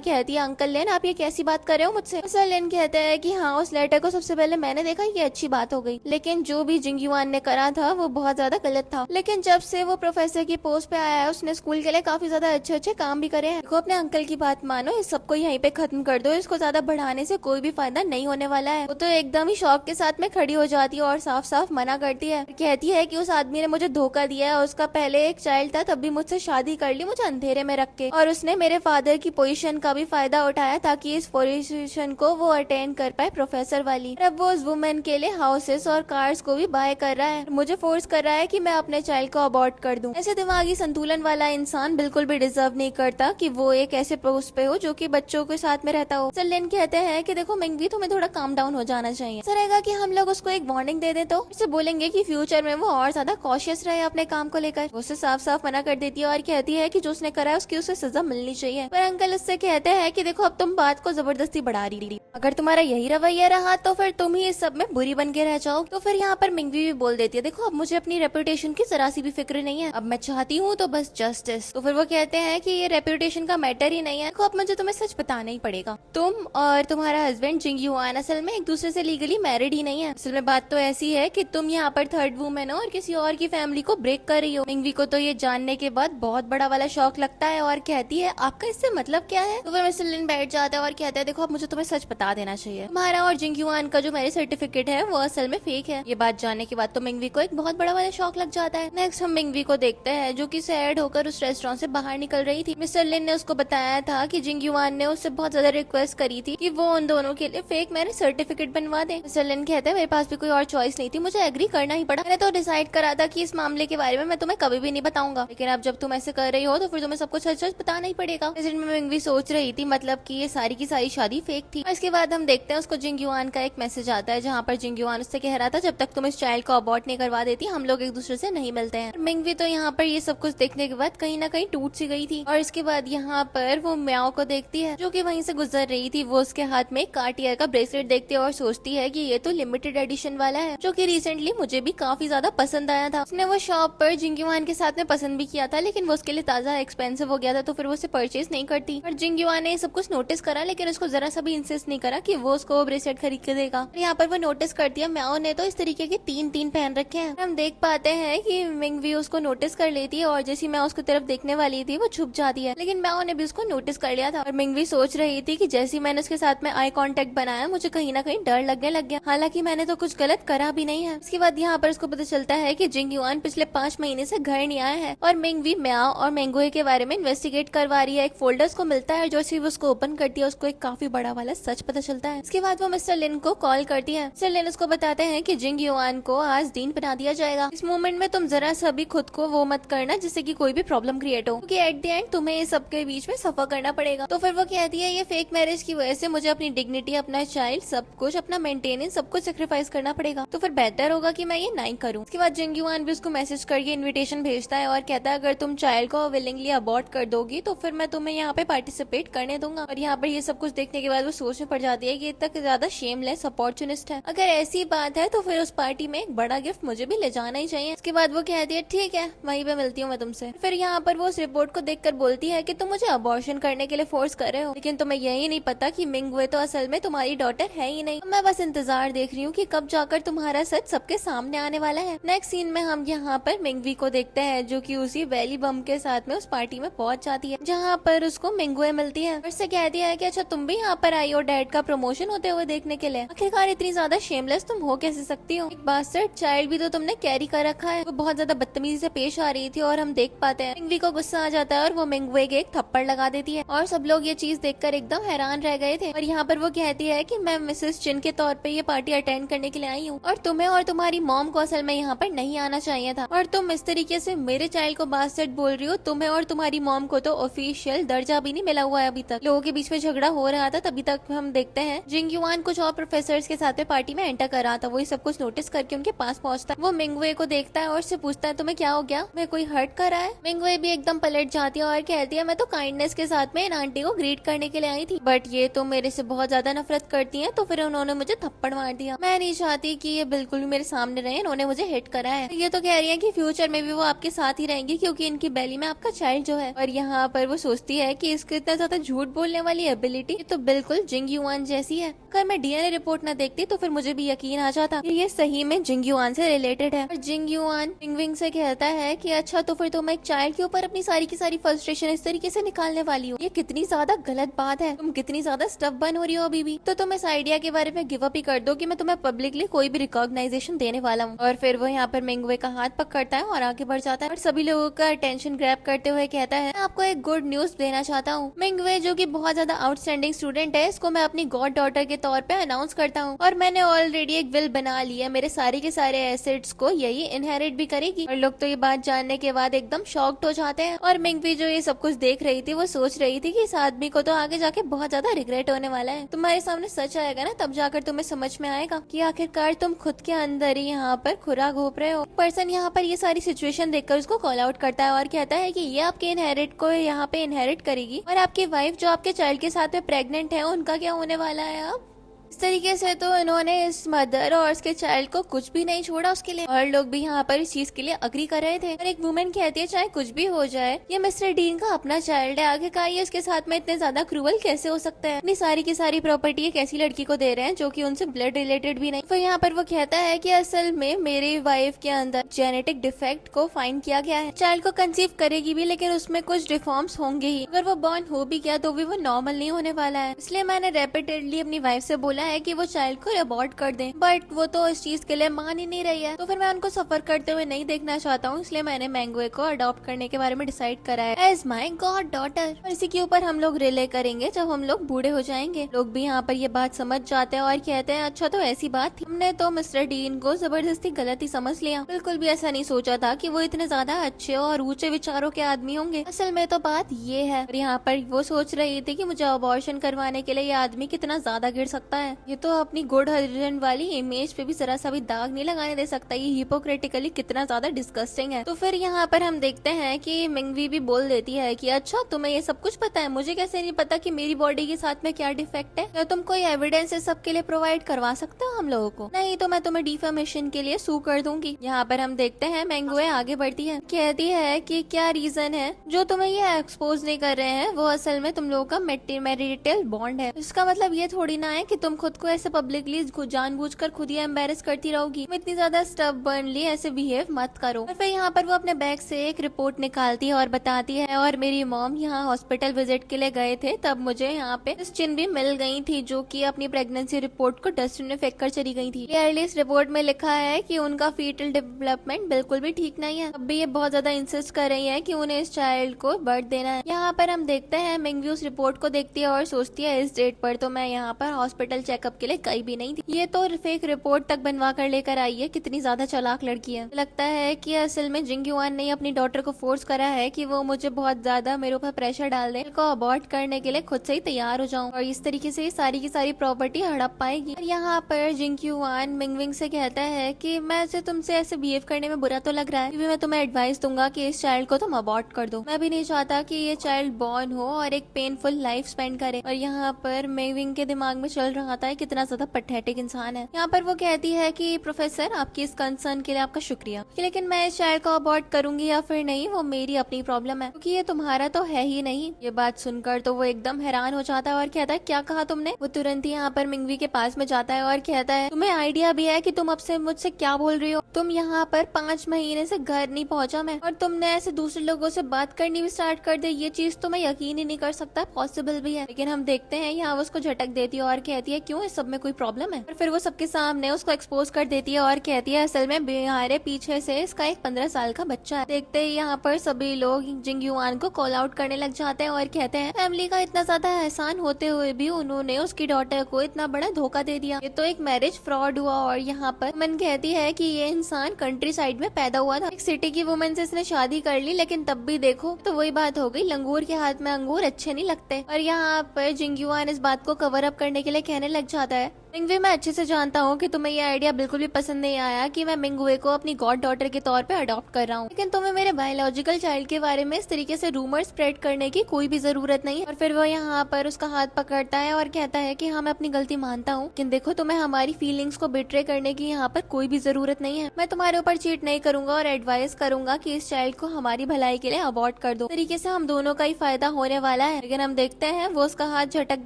कहती है अंकल लिन आप ये कैसी बात कर रहे हो मुझसे। मिस्टर लिन कहते हैं कि हाँ, उस लेटर को सबसे पहले मैंने देखा, ये अच्छी बात हो गई, लेकिन जो भी जिंग युआन ने करा था वो बहुत ज्यादा गलत था। लेकिन जब से वो प्रोफेसर की पोस्ट पे आया है उसने स्कूल के लिए काफी ज्यादा अच्छे अच्छे काम भी करे हैं। देखो अपने अंकल की बात मानो, इस सबको यहीं पे खत्म कर दो, इसको ज्यादा बढ़ाने से कोई भी फायदा नहीं होने वाला है। वो तो एकदम ही शौक के साथ में खड़ी हो जाती है और साफ साफ मना करती है। कहती है कि उस आदमी ने मुझे धोखा दिया है, उसका पहले एक चाइल्ड था तब भी मुझसे शादी कर ली मुझे अंधेरे में रख के, और उसने मेरे फादर की पोजीशन का भी फायदा उठाया ताकि इस पोजीशन को वो अटेंड कर पाए प्रोफेसर वाली। अब वो उस वुमेन के लिए हाउसेस और कार्स को भी बाय कर रहा है, मुझे फोर्स कर रहा है कि मैं अपने चाइल्ड को अबॉर्ट कर दूं। ऐसे दिमागी संतुलन वाला इंसान बिल्कुल भी डिजर्व नहीं करता कि वो एक ऐसे पोस्ट पे हो जो कि बच्चों के साथ में रहता हो। लिन कहते हैं कि देखो मिंगवी तुम्हें थोड़ा काम डाउन हो जाना चाहिए। ऐसा रहेगा कि हम लोग उसको एक वार्निंग दे दे तो उसे बोलेंगे कि फ्यूचर में वो और ज्यादा कॉशियस रहे अपने काम को लेकर। उसे साफ साफ मना कर देती है और कहती है कि जो उसने करा है उसकी उसे सजा मिलनी चाहिए। पर अंकल उससे कहते हैं कि देखो अब तुम बात को जबरदस्ती बढ़ा रही, अगर तुम्हारा यही रवैया रहा तो फिर तुम ही इस सब में बुरी बन के रह जाओ। तो फिर यहाँ पर मिंगवी भी बोल देती है देखो अब मुझे अपनी रेपुटेशन की जरा सी भी फिक्र नहीं है, अब मैं चाहती हूँ तो बस जस्टिस। तो फिर वो कहते हैं कि ये रेपुटेशन का मैटर ही नहीं है, देखो अब मुझे तुम्हें सच बताना ही पड़ेगा, तुम और तुम्हारा हस्बैंड जिंग युआन असल में एक दूसरे से लीगली मैरिड ही नहीं है। असल में बात तो ऐसी है कि तुम यहाँ पर थर्ड वुमेन हो और किसी और की फैमिली को ब्रेक कर रही हो। मिंगवी को तो ये जानने के बाद बहुत बड़ा वाला शौक लगता है और कहती है आपका इससे मतलब क्या है। तो फिर मिस्टर लिन बैठ जाता है और कहता है देखो अब मुझे तुम्हें सच बता देना चाहिए, तुम्हारा और जिंग युआन का जो मैरिज सर्टिफिकेट है वो असल में फेक है। ये बात जानने के बाद तो मिंगवी को एक बहुत बड़ा वाला शौक लग जाता है। नेक्स्ट हम मिंगवी को देखते हैं जो कि सैड होकर उस रेस्टोरेंट से बाहर निकल रही थी। मिस्टर लिन ने उसको बताया था कि जिंग युआन ने उससे बहुत ज्यादा रिक्वेस्ट करी थी कि वो उन दोनों के लिए फेक मैरिज सर्टिफिकेट बनवा दे। मिस्टर लिन कहते हैं मेरे पास भी कोई और चॉइस नहीं थी, मुझे एग्री करना ही पड़ा। मैंने तो डिसाइड करा था कि इस मामले के बारे में मैं तुम्हें कभी भी नहीं बताऊंगा, लेकिन अब जब तुम ऐसे कर रही हो तो फिर तुम्हें सब कुछ सच सच बताना ही पड़ेगा। इस दिन में मिंगवी सोच रही थी मतलब कि ये सारी की सारी शादी फेक थी। और इसके बाद हम देखते हैं उसको जिंग युआन का एक मैसेज आता है जहाँ पर जिंग युआन उससे कह रहा था जब तक तुम इस चाइल्ड को अबॉर्ट नहीं करवा देती हम लोग एक दूसरे से नहीं मिलते हैं। मिंगवी तो यहाँ पर ये सब कुछ देखने के बाद कहीं ना कहीं टूट सी गई थी। और इसके बाद यहाँ पर वो म्याओ को देखती है जो कि वहीं से गुजर रही थी। वो उसके हाथ में कार्टियर का ब्रेसलेट देखती है और सोचती है कि ये तो लिमिटेड एडिशन वाला है जो कि रिसेंटली मुझे भी काफी ज्यादा पसंद आया था। उसने वो शॉप पर जिंग युआन के साथ में पसंद भी किया था लेकिन वो उसके लिए ताजा एक्सपेंसिव हो गया था तो फिर वो उसे परचेज नहीं करती। और जिंग युआन ने सब कुछ नोटिस करा लेकिन उसको जरा सा भी इंसिस्ट नहीं करा कि वो उसको ब्रेसलेट खरीद के देगा। यहाँ पर वो नोटिस करती है म्याओ ने तो इस तरीके के तीन पहन रखे हैं। हम देख पाते हैं कि मिंगवी उसको नोटिस कर लेती है और जैसी म्याओ उसको तरफ देखने वाली थी वो छुप जाती है, लेकिन म्याओ ने भी उसको नोटिस कर लिया था। और मिंगवी सोच रही थी कि जैसी मैंने उसके साथ में आई कांटेक्ट बनाया मुझे कहीं ना कहीं डर लगने लग गया, हालांकि मैंने तो कुछ गलत करा भी नहीं है। इसके बाद यहाँ पर उसको पता चलता है कि जिंग युआन पिछले 5 महीने से घर नहीं आया है और मिंगवी म्याओ और मैंगोए के बारे में इन्वेस्टिगेट करवा रही है। एक फोल्डर उसको मिलता है जो सिर्फ उसको ओपन करती है उसको एक काफी बड़ा वाला सच पता चलता है। इसके बाद वो मिस्टर लिन को कॉल करती है। मिस्टर लिन उसको बताते हैं कि जिंग युआन को आज डीन बना दिया जाएगा। इस मोमेंट में तुम जरा सा भी खुद को वो मत करना जिससे कि कोई भी प्रॉब्लम क्रिएट हो, क्योंकि एट द एंड तुम्हें इस सबके बीच में सफर करना पड़ेगा। तो फिर वो कहती है ये फेक मैरिज की वजह से मुझे अपनी डिग्निटी, अपना चाइल्ड, सब कुछ, अपना मेंटेनेंस, सब कुछ सेक्रीफाइस करना पड़ेगा, तो फिर बेहतर होगा कि मैं ये नहीं करूँ। इसके बाद जिंग युआन भी उसको मैसेज करके इन्विटेशन भेजता है और कहता है अगर तुम चाइल्ड को विलिंगली अबॉर्ट कर दोगी तो फिर मैं तुम्हें यहाँ पे पार्टिसिपेट करने दूंगा। और यहाँ पर ये सब कुछ देखने के बाद वो सोच में पड़ जाती है कि इतना ज्यादा शेमलेस अपॉर्चुनिस्ट है। अगर ऐसी बात है तो फिर उस पार्टी में एक बड़ा गिफ्ट मुझे भी ले जाना ही चाहिए। इसके बाद वो कहती है ठीक है वहीं पे मिलती हूँ मैं तुमसे। फिर यहाँ पर वो उस रिपोर्ट को देखकर बोलती है कि तुम मुझे अबॉर्शन करने के लिए फोर्स कर रहे हो, लेकिन तुम्हें यही नहीं पता कि मिंगवे तो असल में तुम्हारी डॉटर है ही नहीं। मैं बस इंतजार देख रही हूँ कि कब जाकर तुम्हारा सच सबके सामने आने वाला है। नेक्स्ट सीन में हम यहाँ पर मिंगवी को देखते हैं जो कि उसी वैली बम के साथ में उस पार्टी में पहुंच जाती है जहाँ पर उसको मिंगवे मिलती है। उससे कहती है कि अच्छा तुम भी यहाँ पर आई हो डैड का प्रमोशन होते हुए देखने के लिए, आखिरकार इतनी ज्यादा शेमलेस तुम हो कैसे सकती हो, एक बास्टर्ड चाइल्ड भी तो तुमने कैरी कर रखा है। वो बहुत ज्यादा बदतमीजी से पेश आ रही थी और हम देख पाते हैं मिंगवी को गुस्सा आ जाता है और वो मिंगवे के एक थप्पड़ लगा देती है और सब लोग ये चीज देखकर एकदम हैरान रह गए थे। और यहाँ पर वो कहती है कि मैं मिसेस चिन के तौर पे ये पार्टी अटेंड करने के लिए आई हूँ और तुम्हें और तुम्हारी मॉम को असल में यहाँ पर नहीं आना चाहिए था और तुम इस तरीके से मेरे चाइल्ड को बास्टर्ड बोल रही हो। तुम्हें और तुम्हारी मॉम को तो ऑफिशियल दर्जा वीजा भी नहीं मिला हुआ है अभी तक। लोगों के बीच में झगड़ा हो रहा था, तभी तक हम देखते हैं जिंग युआन कुछ और प्रोफेसर के साथ में पार्टी में एंटर कर रहा था। वही सब कुछ नोटिस करके उनके पास पहुंचता है। वो मिंगवे को देखता है और उससे पूछता है तुम्हें क्या हो गया, मैं कोई हर्ट कर रहा है। मिंगवे भी एकदम पलट जाती है और कहती है मैं तो काइंडनेस के साथ में इन आंटी को ग्रीट करने के लिए आई थी, बट ये तो मेरे से बहुत ज्यादा नफरत करती है, तो फिर उन्होंने मुझे थप्पड़ मार दिया। मैं नहीं चाहती कि ये बिल्कुल भी मेरे सामने रहे, इन्होंने मुझे हिट करा है। ये तो कह रही है कि फ्यूचर में भी वो आपके साथ ही रहेंगी क्योंकि इनकी बेली में आपका चाइल्ड जो है। और यहाँ पर वो सोचती है कि इसको इतना ज्यादा झूठ बोलने वाली एबिलिटी तो बिल्कुल जिंग युआन जैसी है। अगर मैं डीएनए रिपोर्ट न देखती तो फिर मुझे भी यकीन आ जाता कि ये सही में जिंग युआन से रिलेटेड है। और जिंग युआन मिंगविंग से कहता है कि अच्छा तो फिर तुम एक चाइल्ड के ऊपर अपनी सारी की सारी फ्रस्ट्रेशन इस तरीके से निकालने वाली हो, ये कितनी ज्यादा गलत बात है, तुम कितनी ज्यादा स्टबर्न हो रही हो अभी भी। तो तुम इस आइडिया के बारे में गिव अप ही कर दो कि मैं तुम्हें पब्लिकली कोई भी रिकॉग्नाइजेशन देने वाला हूँ। और फिर वो यहाँ पर मिंगवे का हाथ पकड़ता है और आगे बढ़ जाता है और सभी लोगों का अटेंशन ग्रैब करते हुए कहता है मैं आपको एक गुड न्यूज देना चाहता हूँ। मिंगवे जो कि बहुत ज्यादा आउटस्टैंडिंग स्टूडेंट है, इसको मैं अपनी गॉड डॉटर के तौर पे अनाउंस करता हूँ और मैंने ऑलरेडी एक विल बना ली है, मेरे सारे के सारे एसेट्स को यही इनहेरिट भी करेगी। और लोग तो ये बात जानने के बाद एकदम शॉक्ड हो जाते हैं। और मिंगवी जो ये सब कुछ देख रही थी वो सोच रही थी कि इस आदमी को तो आगे जाके बहुत ज्यादा रिग्रेट होने वाला है। तुम्हारे सामने सच आएगा ना, तब जाकर तुम्हें समझ में आएगा कि आखिरकार तुम खुद के अंदर ही यहाँ पर खुरा घोप रहे हो। पर्सन यहाँ पर ये सारी सिचुएशन देखकर उसको कॉल आउट करता है और कहता है कि ये आपके इनहेरिट को यहाँ पे इनहेरिट करेगी और आपकी वाइफ जो आपके चाइल्ड के साथ में प्रेग्नेंट है उनका क्या होने वाला है अब। इस तरीके से तो इन्होंने इस मदर और उसके चाइल्ड को कुछ भी नहीं छोड़ा उसके लिए। और लोग भी यहाँ पर इस चीज के लिए अग्री कर रहे थे। और एक वुमेन कहती है चाहे कुछ भी हो जाए ये मिस्टर डीन का अपना चाइल्ड है, आखिरकार ये उसके साथ में इतने ज्यादा क्रूअल कैसे हो सकता है, अपनी सारी की सारी प्रॉपर्टी एक ऐसी लड़की को दे रहे हैं जो कि उनसे ब्लड रिलेटेड भी नहीं। फिर यहाँ पर वो कहता है कि असल में मेरी वाइफ के अंदर जेनेटिक डिफेक्ट को फाइंड किया गया है, चाइल्ड को कंसीव करेगी भी लेकिन उसमें कुछ डिफॉर्म्स होंगे ही, अगर वो बॉर्न हो भी गया तो भी वो नॉर्मल नहीं होने वाला है। इसलिए मैंने रेपिटेडली अपनी वाइफ से बोला है कि वो चाइल्ड को अबॉर्ट कर दें, बट वो तो इस चीज के लिए मान ही नहीं रही है। तो फिर मैं उनको सफर करते हुए नहीं देखना चाहता हूँ, इसलिए मैंने मैंगवे को अडॉप्ट करने के बारे में डिसाइड करा है एज माई गॉड डॉटर। और इसी के ऊपर हम लोग रिले करेंगे जब हम लोग बूढ़े हो जाएंगे। लोग भी यहाँ पर ये बात समझ जाते हैं और कहते हैं अच्छा तो ऐसी बात थी, हमने तो मिस्टर डीन को जबरदस्ती गलत ही समझ लिया, बिल्कुल भी ऐसा नहीं सोचा था कि वो इतने ज्यादा अच्छे और ऊंचे विचारों के आदमी होंगे। असल में तो बात ये है। और यहाँ पर वो सोच रही थी कि मुझे अबॉर्शन करवाने के लिए ये आदमी कितना ज्यादा गिर सकता है, ये तो अपनी गुड हस्बैंड वाली इमेज पे भी जरा सा भी दाग नहीं लगाने दे सकता, ये हिपोक्रेटिकली कितना ज्यादा डिस्गस्टिंग है। तो फिर यहाँ पर हम देखते हैं कि मिंगवी भी बोल देती है कि अच्छा तुम्हें ये सब कुछ पता है, मुझे कैसे नहीं पता कि मेरी बॉडी के साथ में क्या डिफेक्ट है, क्या तुम कोई एविडेंस है सबके लिए प्रोवाइड करवा सकते हो हम लोगों को, नहीं तो मैं तुम्हें डिफेमेशन के लिए सू कर दूंगी। यहाँ पर हम देखते हैं मिंगवे आगे बढ़ती है, कहती है कि क्या रीजन है जो तुम्हें ये एक्सपोज नहीं कर रहे हैं, वो असल में तुम लोगों का मैरिटल बॉन्ड है। इसका मतलब ये थोड़ी ना है कि तुम खुद को ऐसे पब्लिकली जानबूझकर खुद ही एम्बेरस करती रहोगी, तुम इतनी ज्यादा स्टबर्नली ऐसे बिहेव मत करो। और फिर यहाँ पर वो अपने बैग से एक रिपोर्ट निकालती है और बताती है और मेरी मॉम यहाँ हॉस्पिटल विजिट के लिए गए थे, तब मुझे यहाँ पे इस चिन्ह भी मिल गई थी जो कि अपनी प्रेगनेंसी रिपोर्ट को डस्टबिन में फेंक कर चली गई थी। क्लियरली इस रिपोर्ट में लिखा है कि उनका फीटल डेवलपमेंट बिल्कुल भी ठीक नहीं है। अब भी ये बहुत ज्यादा इंसिस्ट कर रही है कि उन्हें इस चाइल्ड को बर्थ देना है। यहाँ पर हम देखते हैं मिंगवी उस रिपोर्ट को देखती है और सोचती है इस डेट पर तो मैं यहाँ पर हॉस्पिटल चेकअप के लिए गई भी नहीं थी, ये तो फेक रिपोर्ट तक बनवा कर लेकर आई है, कितनी ज्यादा चालाक लड़की है। लगता है कि असल में जिंग युआन ने अपनी डॉटर को फोर्स करा है कि वो मुझे बहुत ज्यादा मेरे ऊपर प्रेशर डाल दे, को अबॉर्ट करने के लिए खुद से ही तैयार हो जाऊं और इस तरीके से सारी की सारी प्रॉपर्टी हड़प पाएगी। और यहाँ पर जिंग युआन मिंगविंग से कहता है कि मैं तुमसे ऐसे बिहेव करने में बुरा तो लग रहा है, मैं तुम्हें एडवाइस दूंगा कि इस चाइल्ड को तुम अबॉर्ट कर दो, मैं भी नहीं चाहता कि ये चाइल्ड बॉर्न हो और एक पेनफुल लाइफ स्पेंड करे। और यहाँ पर मिंगविंग के दिमाग में चल रहा था कितना ज्यादा पैथेटिक इंसान है। यहाँ पर वो कहती है कि प्रोफेसर आपकी इस कंसर्न के लिए आपका शुक्रिया, लेकिन मैं इस चाइल्ड को अबॉर्ट करूंगी या फिर नहीं वो मेरी अपनी प्रॉब्लम है, क्योंकि ये तुम्हारा तो है ही नहीं। ये बात सुनकर तो वो एकदम हैरान हो जाता है और कहता है क्या कहा तुमने। वो तुरंत ही यहाँ पर मिंगवी के पास में जाता है और कहता है तुम्हें आइडिया भी है कि तुम अब से मुझसे क्या बोल रही हो, तुम यहाँ पर 5 महीने से घर नहीं पहुँचा मैं, और तुमने ऐसे दूसरे लोगों से बात करनी भी स्टार्ट कर दे, ये चीज तो मैं यकीन ही नहीं कर सकता पॉसिबल भी है। लेकिन हम देखते हैं यहाँ वो उसको झटक देती है और कहती है क्यों, इस सब में कोई प्रॉब्लम है। और फिर वो सबके सामने उसको एक्सपोज कर देती है और कहती है असल में बिहारे पीछे से इसका एक 15 साल का बच्चा है। देखते ही यहाँ पर सभी लोग जिंग युआन को कॉल आउट करने लग जाते हैं और कहते हैं फैमिली का इतना ज्यादा एहसान होते हुए भी उन्होंने उसकी डॉटर को इतना बड़ा धोखा दे दिया, ये तो एक मैरिज फ्रॉड हुआ। और यहाँ पर मन कहती है कि ये इन सुनसान कंट्री साइड में पैदा हुआ था। एक सिटी की वुमेन से इसने शादी कर ली, लेकिन तब भी देखो तो वही बात हो गई, लंगूर के हाथ में अंगूर अच्छे नहीं लगते। और यहाँ पर जिंगयुआन इस बात को कवर अप करने के लिए कहने लग जाता है, मिंगवे मैं अच्छे से जानता हूँ कि तुम्हें ये आइडिया बिल्कुल भी पसंद नहीं आया कि मैं मिंगवे को अपनी गॉड डॉटर के तौर पे अडॉप्ट कर रहा हूँ, लेकिन तुम्हें मेरे बायोलॉजिकल चाइल्ड के बारे में इस तरीके से रूमर स्प्रेड करने की कोई भी जरूरत नहीं है। और फिर वो यहाँ पर उसका हाथ पकड़ता है और कहता है कि हाँ मैं अपनी गलती मानता हूँ, लेकिन देखो तुम्हें हमारी फीलिंग्स को बिट्रे करने की यहाँ पर कोई भी जरूरत नहीं है। मैं तुम्हारे ऊपर चीट नहीं करूंगा और एडवाइस करूंगा कि इस चाइल्ड को हमारी भलाई के लिए अबॉर्ट कर दो। तरीके से हम दोनों का ही फायदा होने वाला है। लेकिन हम देखते हैं वो उसका हाथ झटक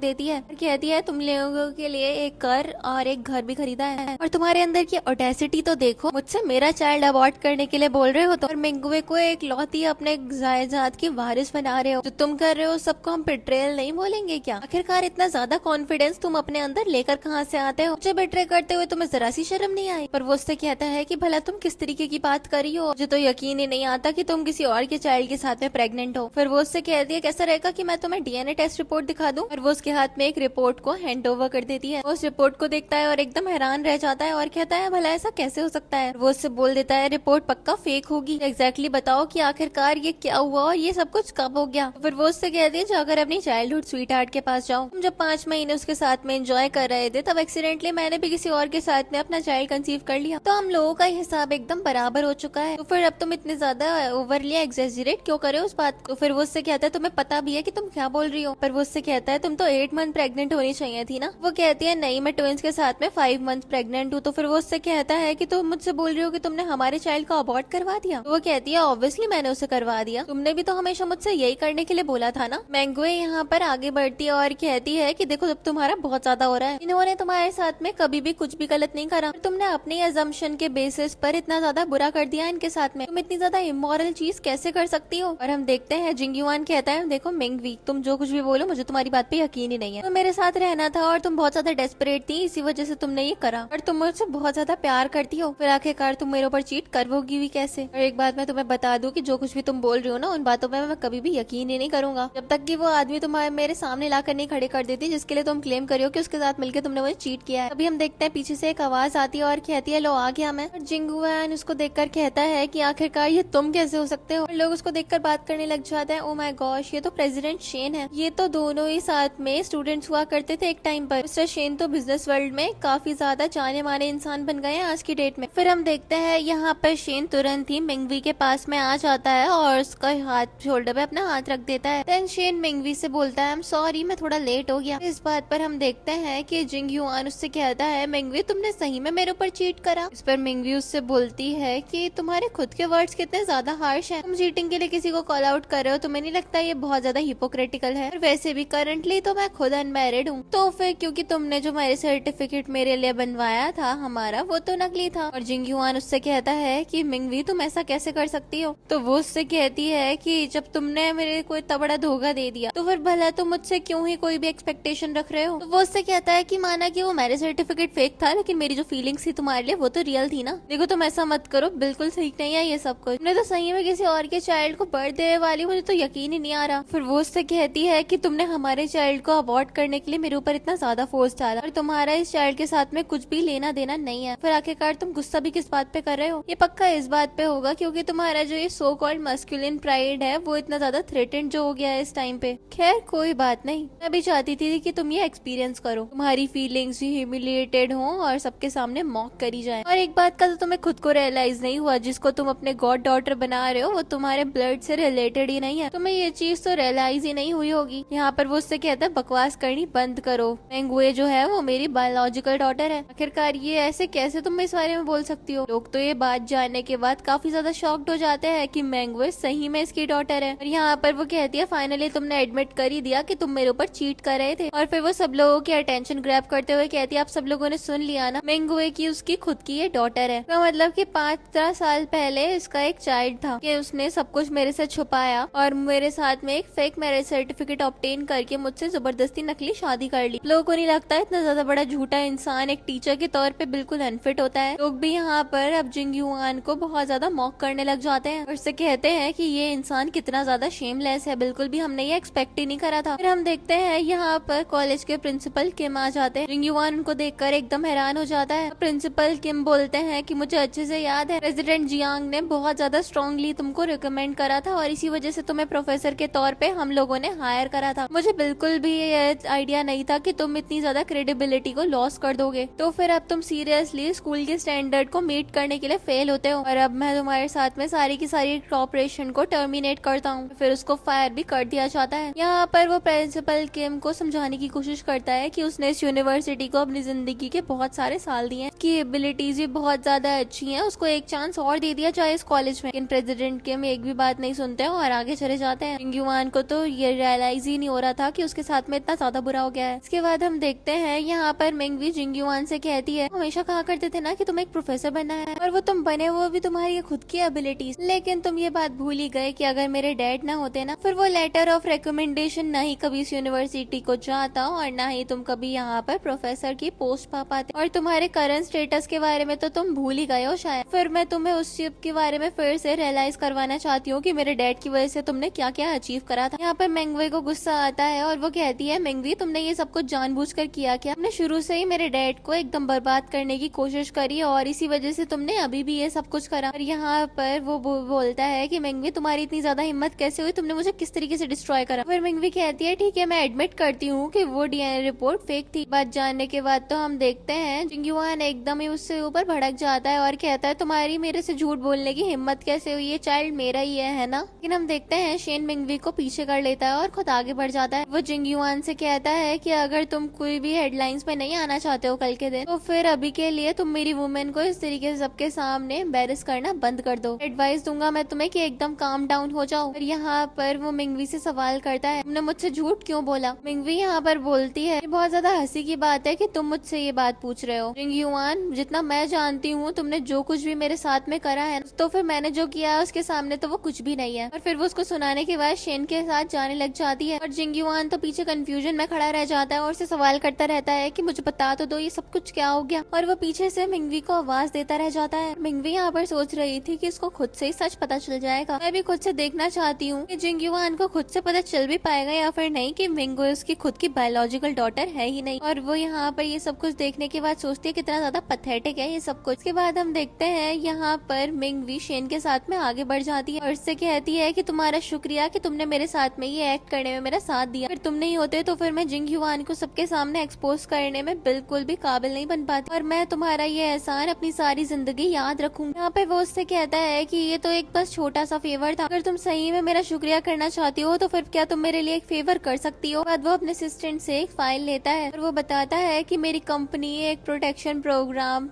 देती है और कहती है तुम लोगों के लिए एक घर और एक घर भी खरीदा है, और तुम्हारे अंदर की ऑडेसिटी तो देखो, मुझसे मेरा चाइल्ड अबॉर्ट करने के लिए बोल रहे हो तो, और मिंगवे को एक लौती अपने जायदाद की वारिस बना रहे हो। जो तुम कर रहे हो सबको हम बिट्रेयल नहीं बोलेंगे क्या? आखिरकार इतना ज्यादा कॉन्फिडेंस तुम अपने अंदर लेकर कहाँ से आते हो? मुझे बिट्रे करते हुए तुम्हें जरा सी शर्म नहीं आई? पर वो उससे कहता है कि भला तुम किस तरीके की बात कर रही हो, मुझे तो यकीन ही नहीं आता कि तुम किसी और के चाइल्ड के साथ में प्रेग्नेंट हो। फिर वो उससे कहती है कैसा रहेगा कि मैं तुम्हें डीएनए टेस्ट रिपोर्ट दिखा दूं, और वो उसके हाथ में एक रिपोर्ट को हैंड ओवर कर देती है। वो उस रिपोर्ट को देखता है और एकदम हैरान रह जाता है और कहता है भला ऐसा कैसे हो सकता है? वो उससे बोल देता है रिपोर्ट पक्का फेक होगी, एग्जैक्टली बताओ कि आखिरकार ये क्या हुआ और ये सब कुछ कब हो गया? फिर वो उससे कहती है जाकर अपनी चाइल्डहुड स्वीट हार्ट के पास जाओ, तुम जब 5 महीने उसके साथ में एंजॉय कर रहे थे तब एक्सीडेंटली मैंने भी किसी और के साथ में अपना चाइल्ड कंसीव कर लिया, तो हम लोगों का हिसाब एकदम बराबर हो चुका है, तो फिर अब तुम इतने ज्यादा ओवरली एग्जेजरेट क्यों करे उस बात को? फिर वो उससे कहता है तुम्हें पता भी है कि तुम क्या बोल रही हो? पर वो उससे कहता है तुम तो 8 मंथ प्रेग्नेंट होनी चाहिए थी ना। वो कहती है नहीं मैं ट्विंस के साथ में 5 मंथ प्रेग्नेंट हूँ। तो फिर वो उससे कहता है कि तुम मुझसे बोल रही हो कि तुमने हमारे चाइल्ड को अबॉर्ट करवा दिया। तो वो कहती है ऑब्वियसली मैंने उसे करवा दिया, तुमने भी तो हमेशा मुझसे यही करने के लिए बोला था ना। मैंगवे यहाँ पर आगे बढ़ती है और कहती है कि देखो जब तुम्हारा बहुत ज्यादा हो रहा है, इन्होंने तुम्हारे साथ में कभी भी कुछ भी गलत नहीं करा, तुमने अपनी अजम्पशन के बेसिस पर इतना ज्यादा बुरा कर दिया इनके साथ में, तुम इतनी ज्यादा इमोरल चीज कैसे कर सकती हो? और हम देखते हैं जिंगयुआन कहता है देखो मिंगवी तुम जो कुछ भी बोलो मुझे तुम्हारी बात पे यकीन ही नहीं है, तो मेरे साथ रहना था और तुम बहुत ज्यादा डेस्परेट थी इसी वजह से तुमने ये करा, और तुम मुझसे बहुत ज्यादा प्यार करती हो, फिर आखिरकार तुम मेरे ऊपर चीट करोगी भी कैसे? और एक बात मैं तुम्हें बता दूं कि जो कुछ भी तुम बोल रही हो ना उन बातों पे मैं कभी भी यकीन ही नहीं करूंगा जब तक कि वो आदमी तुम्हारे मेरे सामने लाकर नहीं खड़े कर देती जिसके लिए तुम क्लेम करियो कि उसके साथ मिलकर तुमने मुझे चीट किया है। अभी हम देखते हैं पीछे से एक आवाज आती है और कहती है लो आ गया मैं। और जिंगयुआन उसको देखकर कहता है कि आखिरकार ये तुम कैसे हो सकते हो? और लोग उसको देखकर बात करने लग जाते हैं ओ माय गॉश ये तो प्रेसिडेंट शेन है, ये तो दोनों ही साथ में स्टूडेंट्स हुआ करते थे एक टाइम पर। मिस्टर शेन तो बिजनेस वर्ल्ड में काफी ज्यादा जाने माने इंसान बन गए हैं आज की डेट में। फिर हम देखते हैं यहाँ पर शेन तुरंत ही मिंगवी के पास में आ जाता है और उसका हाथ शोल्डर पे अपना हाथ रख देता है। देन शेन मिंगवी से बोलता है आई एम सॉरी मैं थोड़ा लेट हो गया। इस बात पर हम देखते हैं कि जिंगयुआन उससे कहता है मिंगवी तुमने सही में मेरे ऊपर चीट करा? इस पर मिंगवी उससे बोलती है कि तुम्हारे खुद के वर्ड्स कितने ज्यादा हार्श हैं, तुम चीटिंग के लिए किसी को कॉल आउट कर रहे हो, तुम्हें नहीं लगता ये बहुत ज्यादा हिपोक्रेटिकल है? और वैसे भी करंटली तो मैं खुद अनमैरिड हूँ, तो फिर क्योंकि तुमने जो मैरिज सर्टिफिकेट मेरे लिए बनवाया था हमारा वो तो नकली था। और जिंगयुआन उससे कहता है कि मिंगवी तुम ऐसा कैसे कर सकती हो? तो वो उससे कहती है कि जब तुमने मेरे को इतना बड़ा धोखा दे दिया तो फिर भला तुम मुझसे क्यों ही कोई भी एक्सपेक्टेशन रख रहे हो? तो वो उससे कहता है कि माना कि वो मैरिज सर्टिफिकेट फेक था लेकिन मेरी जो फीलिंग्स थी तुम्हारे लिए वो तो रियल थी ना। देखो तुम ऐसा मत करो, बिल्कुल ठीक नहीं है ये सब कुछ, तुमने तो सही में किसी और के चाइल्ड को बर्थ देने वाली, मुझे तो यकीन ही नहीं आ रहा। फिर वो उससे कहती है कि तुमने हमारे चाइल्ड को अबॉर्ट करने के लिए मेरे ऊपर इतना ज्यादा फोर्स डाला और तुम्हारा इस चाइल्ड के साथ में कुछ भी लेना देना नहीं है, फिर आखिरकार तुम गुस्सा भी किस बात पे कर रहे हो? ये पक्का इस बात पे होगा क्योंकि तुम्हारा जो ये सो कॉल्ड मस्कुलिन प्राइड है वो इतना ज्यादा थ्रेटेंड जो हो गया है इस टाइम पे। खैर कोई बात नहीं, मैं भी चाहती थी कि तुम ये एक्सपीरियंस करो, तुम्हारी फीलिंग्स भी ह्यूमिलिएटेड हो और सबके सामने मॉक करी जाए। और एक बात का तो तुम्हें खुद को रियलाइज नहीं हुआ, जिसको तुम अपने गॉड डॉटर बना रहे हो वो तुम्हारे ब्लड से रिलेटेड ही नहीं है, तुम्हें ये चीज तो रियलाइज ही नहीं हुई होगी। यहाँ पर वो उससे कहता है बकवास करनी बंद करो, मेंगवे जो है वो मेरी बायोलॉजिकल डॉटर है। आखिरकार ये ऐसे कैसे तुम इस बारे में बोल सकती हो? लोग तो ये बात जानने के बाद काफी ज्यादा शॉक्ड हो जाते हैं कि मेंगवे सही में इसकी डॉटर है। और यहाँ पर वो कहती है फाइनली तुमने एडमिट कर ही दिया कि तुम मेरे ऊपर चीट कर रहे थे। और फिर वो सब लोगों की अटेंशन ग्रैब करते हुए कहती है आप सब लोगों ने सुन लिया ना, मेंगवे की उसकी खुद की ये डॉटर है। तो मतलब कि 5 साल पहले इसका एक चाइल्ड था कि उसने सब कुछ मेरे से छुपाया और मेरे साथ में एक फेक मैरिज सर्टिफिकेट ऑब्टेन करके मुझसे जबरदस्ती नकली शादी कर ली। लोगों को नहीं लगता इतना ज्यादा बड़ा झूठा इंसान एक टीचर के तौर पे बिल्कुल अनफिट होता है। लोग भी यहाँ पर अब जिंग यूआन को बहुत ज्यादा मॉक करने लग जाते हैं और उससे कहते हैं कि ये इंसान कितना ज्यादा शेमलेस है, बिल्कुल भी हमने ये एक्सपेक्ट ही नहीं करा था। फिर हम देखते हैं यहाँ पर कॉलेज के प्रिंसिपल किम आ जाते हैं। जिंग यूआन उनको देखकर एकदम हैरान हो जाता है। प्रिंसिपल किम बोलते हैं कि मुझे अच्छे से याद है प्रेसिडेंट जियांग ने बहुत ज्यादा स्ट्रांगली तुमको रिकमेंड करा था और इसी वजह से तुम्हें प्रोफेसर के तौर पे हम लोगों ने हायर करा था। मुझे बिल्कुल भी ये आइडिया नहीं था कि तुम इतनी ज्यादा क्रेडिबिलिटी को लॉस कर दोगे। तो फिर अब तुम सीरियसली स्कूल के स्टैंडर्ड को मीट करने के लिए फेल होते हो और अब मैं तुम्हारे साथ में सारी की सारी कॉपरेशन को टर्मिनेट करता हूँ। फिर उसको फायर भी कर दिया जाता है। यहाँ पर वो प्रिंसिपल किम को समझाने की कोशिश करता है कि उसने इस यूनिवर्सिटी को अपनी जिंदगी के बहुत सारे साल दिए हैं, की एबिलिटीज भी बहुत ज्यादा अच्छी है, उसको एक चांस और दे दिया जाए इस कॉलेज में। लेकिन प्रेसिडेंट किम एक भी बात नहीं सुनते हैं और आगे चले जाते हैं। जिंग यूआन को तो ये रियलाइज ही नहीं हो रहा था कि उसके साथ में इतना ज्यादा बुरा हो गया है। इसके बाद हम देखते हैं यहाँ पर मिंगवी जिंग यूआन से कहती है हमेशा कहा करते थे ना कि तुम एक प्रोफेसर बनना है और वो तुम बने, वो भी तुम्हारी खुद की एबिलिटीज, लेकिन तुम ये बात भूल ही गए कि अगर मेरे डैड ना होते ना फिर वो लेटर ऑफ रिकमेंडेशन ना ही कभी इस यूनिवर्सिटी को जाता और ना ही तुम कभी यहाँ पर प्रोफेसर की पोस्ट पा पाते और तुम्हारे करंट स्टेटस के बारे में तो तुम भूल ही गए हो शायद। फिर मैं तुम्हें उस चीज के बारे में फिर से रियलाइज करवाना चाहती हूँ कि मेरे डैड की वजह से तुमने क्या क्या अचीव करा था। यहाँ पर मिंगवी को गुस्सा आता है और वो कहती है मिंगवी तुमने ये सब कुछ जानबूझकर किया क्या? हमने शुरू से ही मेरे डैड को एकदम बर्बाद करने की कोशिश करी और इसी वजह से तुमने अभी भी ये सब कुछ करा। और यहाँ पर वो बोलता है कि मिंगवी तुम्हारी इतनी ज्यादा हिम्मत कैसे हुई, तुमने मुझे किस तरीके से डिस्ट्रॉय करा। फिर मिंगवी कहती है ठीक है मैं एडमिट करती हूँ कि वो डीएनए रिपोर्ट फेक थी। बात जानने के बाद तो हम देखते हैं जिंग यूआन एकदम ही उससे ऊपर भड़क जाता है और कहता है तुम्हारी मेरे से झूठ बोलने की हिम्मत कैसे हुई, ये चाइल्ड मेरा ही है ना। लेकिन हम देखते हैं शेन मिंगवी को पीछे कर लेता है और खुद आगे बढ़ जाता है। वो जिंग यूआन से कहता है कि अगर तुम कोई भी हेडलाइंस में नहीं आना चाहते हो कल के दिन तो फिर अभी के लिए तुम मेरी वुमेन को इस तरीके से सबके सामने एम्बैरेस करना बंद कर दो। एडवाइस दूंगा मैं तुम्हें कि एकदम काम डाउन हो जाओ। और यहाँ पर वो मिंगवी से सवाल करता है तुमने मुझसे झूठ क्यों बोला? मिंगवी यहाँ पर बोलती है बहुत ज्यादा हंसी की बात है कि तुम मुझसे ये बात पूछ रहे हो। जिंग यूआन जितना मैं जानती हूँ तुमने जो कुछ भी मेरे साथ में करा है तो फिर मैंने जो किया है उसके सामने तो वो कुछ भी नहीं है। और फिर वो उसको सुनाने के बाद शेन के साथ जाने लग जाती है और जिंग यूआन तो पीछे कंफ्यूजन में खड़ा रह जाता है और उसे सवाल करता रहता है कि मुझे बता तो दो ये सब कुछ क्या हो गया। और वो पीछे से मिंगवी को आवाज देता रह जाता है। मिंगवी यहाँ पर सोच रही थी कि इसको खुद से ही सच पता चल जाएगा। मैं भी खुद से देखना चाहती हूँ कि जिंग यूआन को खुद से पता चल भी पाएगा या फिर नहीं कि मिंगवी उसकी खुद की बायोलॉजिकल डॉटर है ही नहीं। और वो यहाँ पर ये सब कुछ देखने के बाद सोचती है कितना ज्यादा पैथेटिक है ये सब कुछ। इसके बाद हम देखते हैं यहाँ पर मिंगवी शेन के साथ में आगे बढ़ जाती है और इससे कहती है कि तुम्हारा शुक्रिया कि तुमने मेरे साथ में ये एक्ट करने में मेरा साथ दिया। अगर तुम नहीं होते तो फिर मैं जिंग यूआन को सबके सामने एक्सपोज करने में बिल्कुल भी काबिल नहीं बन पाती और मैं तुम्हारा ये एहसान अपनी सारी जिंदगी याद रखूंगा। यहाँ पे वो उससे कहता है कि ये तो एक बस छोटा सा फेवर था, अगर तुम सही में मेरा शुक्रिया करना चाहती हो तो फिर क्या तुम मेरे लिए एक फेवर कर सकती हो। बाद वो अपने असिस्टेंट से एक फाइल लेता है और वो बताता है कि मेरी कंपनी एक प्रोटेक्शन प्रोग्राम